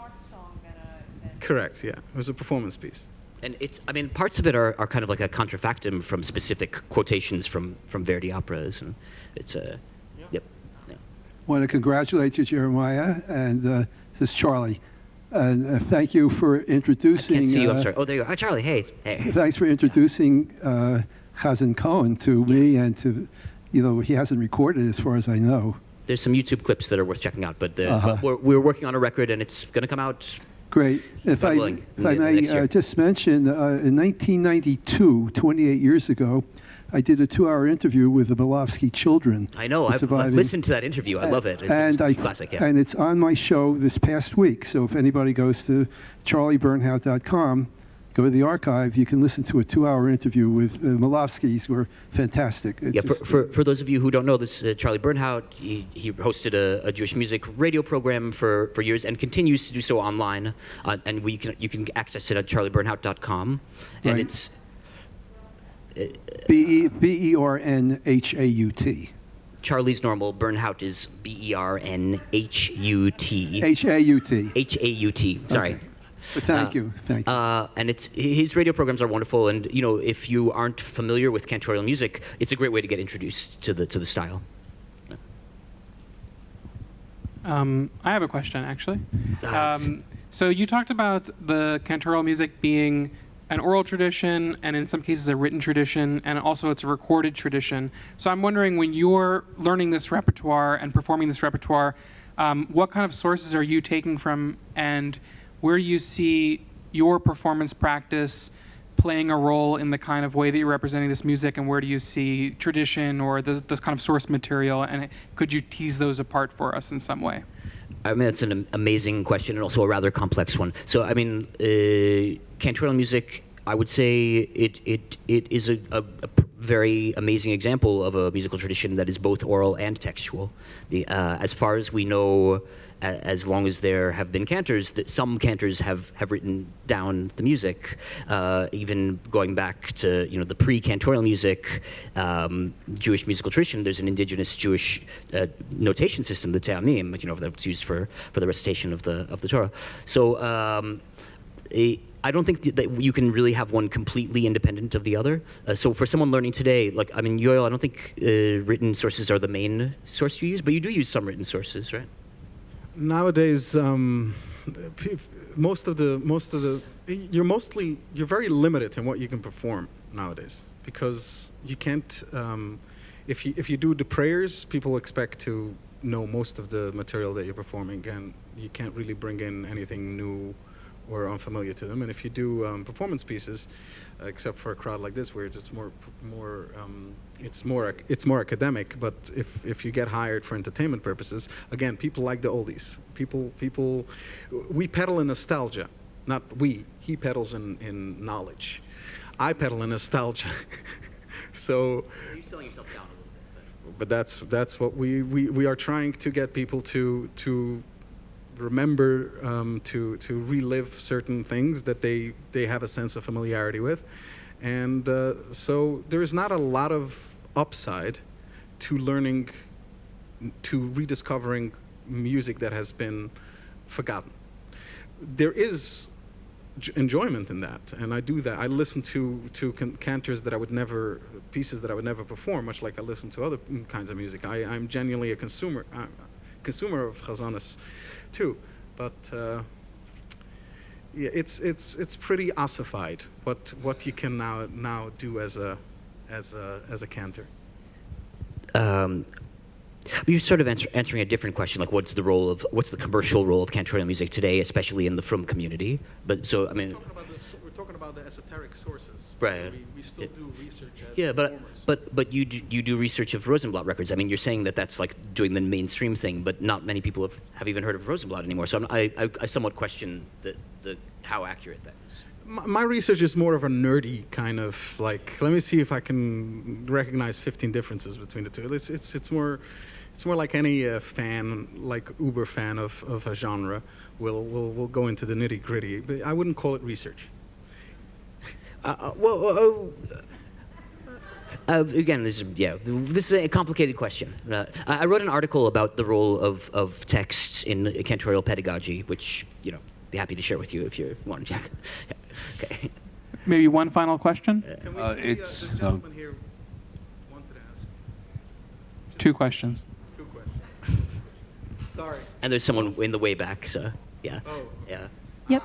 Correct, yeah. It was a performance piece. And parts of it are kind of like a contrafactum from specific quotations from Verdi operas, and it's yep. Yeah. Want to congratulate you, Jeremiah, and this is Charlie. And thank you for introducing. I can't see you. I'm sorry. Oh, there you are. Hi, Charlie. Hey. Thanks for introducing Chazan Cohen to me and to, he hasn't recorded as far as I know. There's some YouTube clips that are worth checking out, but we're working on a record, and it's going to come out. Great. If I may just mention, in 1992, 28 years ago, I did a 2-hour interview with the Belovsky children. I know. I've listened to that interview. I love it. It's a classic. Yeah. And it's on my show this past week. So if anybody goes to charliebernhout.com, go to the archive, you can listen to a 2-hour interview with the Belovskys. Were fantastic. For those of you who don't know this, Charlie Bernhout, he hosted a Jewish music radio program for years and continues to do so online. And you can access it at charliebernhout.com. And right. It's Bernhaut. Charlie's normal. Bernhout is Bernhut. Haut. Sorry. Okay. But thank you. And his radio programs are wonderful. And if you aren't familiar with cantorial music, it's a great way to get introduced to the style. I have a question, actually. So you talked about the cantorial music being an oral tradition, and in some cases a written tradition, and also it's a recorded tradition. So I'm wondering, when you're learning this repertoire and performing this repertoire, what kind of sources are you taking from, and where do you see your performance practice playing a role in the kind of way that you're representing this music, and where do you see tradition or the kind of source material, and could you tease those apart for us in some way? I mean, that's an amazing question and also a rather complex one. So, I mean, Cantorial music, I would say it is a very amazing example of a musical tradition that is both oral and textual. As far as we know, as long as there have been cantors, that some cantors have written down the music, even going back to the pre-cantorial music, Jewish musical tradition. There's an indigenous Jewish notation system, the te'amim, that's used for the recitation of the Torah. So I don't think that you can really have one completely independent of the other. So for someone learning today, Yoel, I don't think written sources are the main source you use, but you do use some written sources, right? Nowadays, you're very limited in what you can perform nowadays, because you can't. If you do the prayers, people expect to know most of the material that you're performing, and you can't really bring in anything new or unfamiliar to them. And if you do performance pieces, except for a crowd like this, where it's more academic. But if you get hired for entertainment purposes, again, people like the oldies. We peddle in nostalgia, not we. He peddles in knowledge. I peddle in nostalgia. So. You're selling yourself down a little bit. But that's what we are trying to get people to remember, to relive certain things that they have a sense of familiarity with. And so there is not a lot of upside to learning, to rediscovering music that has been forgotten. There is enjoyment in that, and I do that. I listen to cantors that I would never, pieces that I would never perform, much like I listen to other kinds of music. I'm genuinely a consumer of khazones too, but yeah, it's pretty ossified what you can now do as a cantor. You're sort of answering a different question, like what's the commercial role of cantorial music today, especially in the frum community. But so I mean, we're talking about the esoteric sources. Right. We still do research as performers. But you do research of Rosenblatt records. I mean, you're saying that that's like doing the mainstream thing, but not many people have even heard of Rosenblatt anymore. So I somewhat question how accurate that is. My research is more of a nerdy kind of like, let me see if I can recognize 15 differences between the two. It's more like any fan, like uber fan of a genre, will go into the nitty gritty. But I wouldn't call it research. Again, this is a complicated question. I wrote an article about the role of text in cantorial pedagogy, which be happy to share with you if you want, Jack. Okay. Maybe one final question? This gentleman here wanted to ask. Two questions. Sorry. And there's someone in the way back, so yeah. Oh. Yeah. Yep.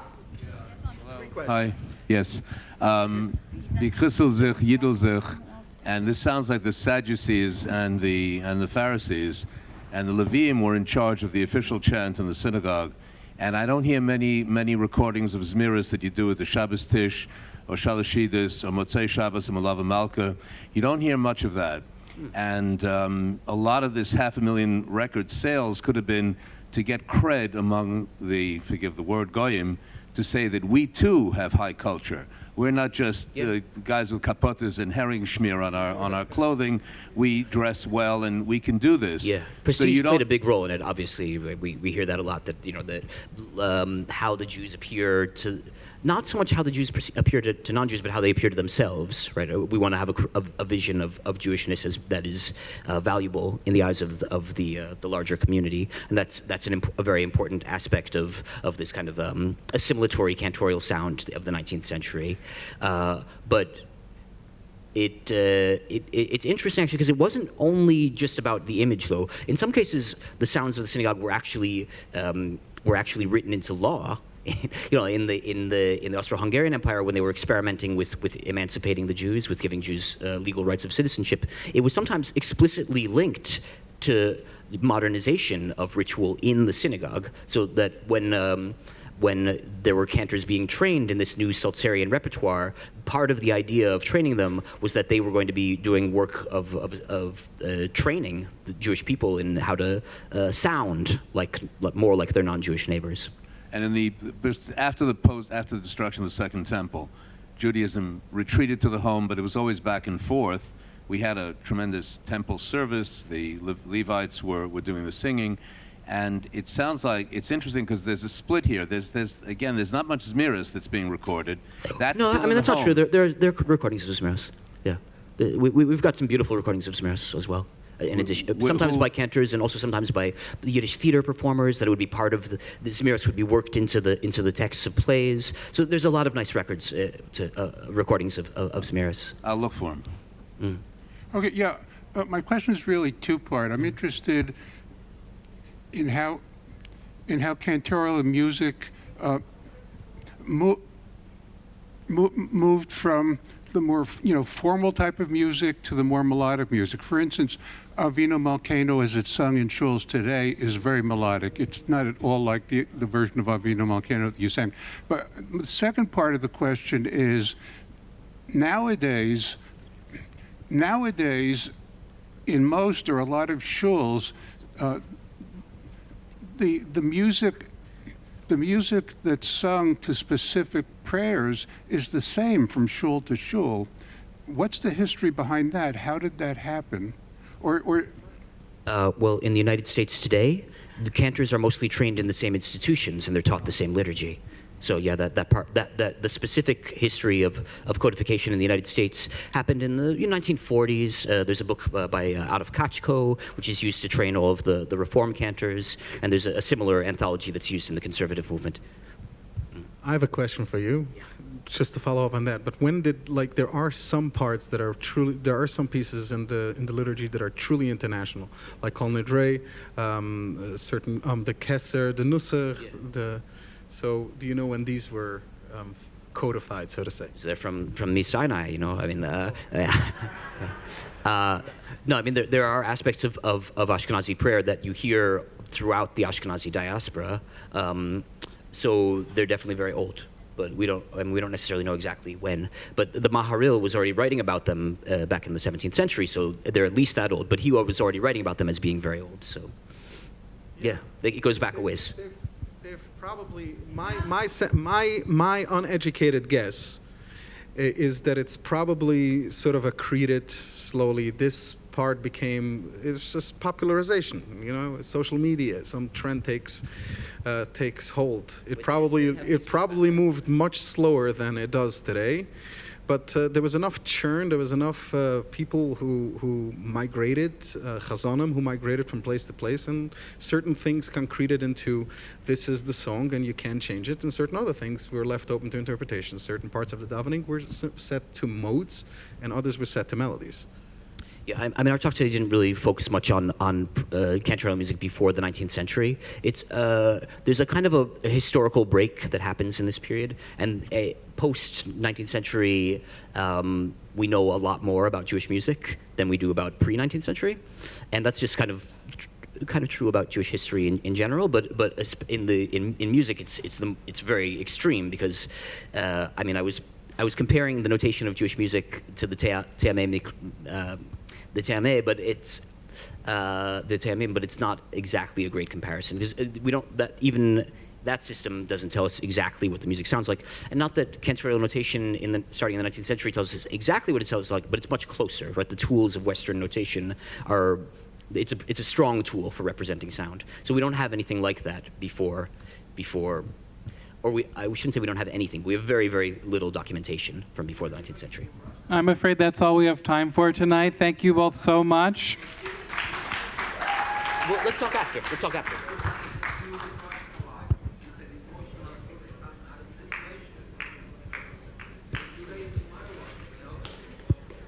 Hi. Yes. B'chisel zich, yidel zich, and this sounds like the Sadducees and the Pharisees, and the Leviim were in charge of the official chant in the synagogue. And I don't hear many recordings of Zmiris that you do at the Shabbos Tish, or Shalashidis, or Motzei Shabbos, and Malava Malka. You don't hear much of that. And a lot of this 500,000 record sales could have been to get cred among the, forgive the word, goyim, to say that we too have high culture. We're not just guys with kapotas and herring schmear on our clothing. We dress well and we can do this. Yeah, prestige played a big role in it. Obviously, we hear that a lot. That that how the Jews appear to. Not so much how the Jews appear to non-Jews, but how they appear to themselves, right? We want to have a vision of Jewishness that is valuable in the eyes of the larger community, and that's a very important aspect of this kind of assimilatory cantorial sound of the 19th century. But it's interesting actually because it wasn't only just about the image, though. In some cases, the sounds of the synagogue were actually written into law. in the Austro-Hungarian Empire, when they were experimenting with emancipating the Jews, with giving Jews legal rights of citizenship, it was sometimes explicitly linked to modernization of ritual in the synagogue, so that when there were cantors being trained in this new Seltzerian repertoire, part of the idea of training them was that they were going to be doing work of training the Jewish people in how to sound more like their non-Jewish neighbors. And after the destruction of the Second Temple, Judaism retreated to the home, but it was always back and forth. We had a tremendous temple service. The Levites were doing the singing. And it sounds like it's interesting because there's a split here. There's not much Zmiris that's being recorded. That's not true. There are recordings of Zmiris. Yeah, we've got some beautiful recordings of Zmiris as well. In addition, sometimes by cantors and also sometimes by the Yiddish theater performers. That it would be part of the Zmiris would be worked into the texts of plays. So there's a lot of nice records, recordings of Zmiris. I'll look for them. Mm. Okay, yeah. My question is really two-part. I'm interested in how cantorial music moved from the more formal type of music to the more melodic music. For instance, Avinu Malkeinu, as it's sung in shuls today, is very melodic. It's not at all like the version of Avinu Malkeinu that you sang. But the second part of the question is, nowadays, in most or a lot of shuls, the music that's sung to specific prayers is the same from shul to shul. What's the history behind that? How did that happen? Well, in the United States today, the cantors are mostly trained in the same institutions and they're taught the same liturgy. So yeah, the specific history of codification in the United States happened in the 1940s. There's a book by out of Kachko, which is used to train all of the Reform cantors, and there's a similar anthology that's used in the conservative movement. I have a question for you, just to follow up on that. But when did, there are some parts that are truly, there are some pieces in the liturgy that are truly international, like Kol Nidre, certain the Kesser, the Nusach, So do you know when these were codified, so to say? So they're from Sinai, I mean, no, I mean, there are aspects of Ashkenazi prayer that you hear throughout the Ashkenazi diaspora. So they're definitely very old, but we don't necessarily know exactly when. But the Maharil was already writing about them back in the 17th century, so they're at least that old. But he was already writing about them as being very old. So yeah, it goes back a ways. They've probably, my uneducated guess is that it's probably sort of accreted slowly. This part it's just popularization, social media. Some trend takes hold. It probably moved much slower than it does today. But there was enough churn, there was enough people who migrated, khazones, who migrated from place to place, and certain things concreted into this is the song and you can change it, and certain other things were left open to interpretation. Certain parts of the davening were set to modes, and others were set to melodies. Yeah, I mean, our talk today didn't really focus much on cantorial music before the 19th century. There's a kind of a historical break that happens in this period, and post 19th century, we know a lot more about Jewish music than we do about pre-19th century, and that's just kind of true about Jewish history in general. But in music, it's very extreme because, I mean, I was comparing the notation of Jewish music to the Te'ameh, but it's the Te'amim, but it's not exactly a great comparison because that system doesn't tell us exactly what the music sounds like, and not that cantorial notation starting in the 19th century tells us exactly what it sounds like, but it's much closer. Right, the tools of Western notation are it's a strong tool for representing sound. So we don't have anything like that before. Or I shouldn't say we don't have anything. We have very, very little documentation from before the 19th century. I'm afraid that's all we have time for tonight. Thank you both so much. Well, let's talk after.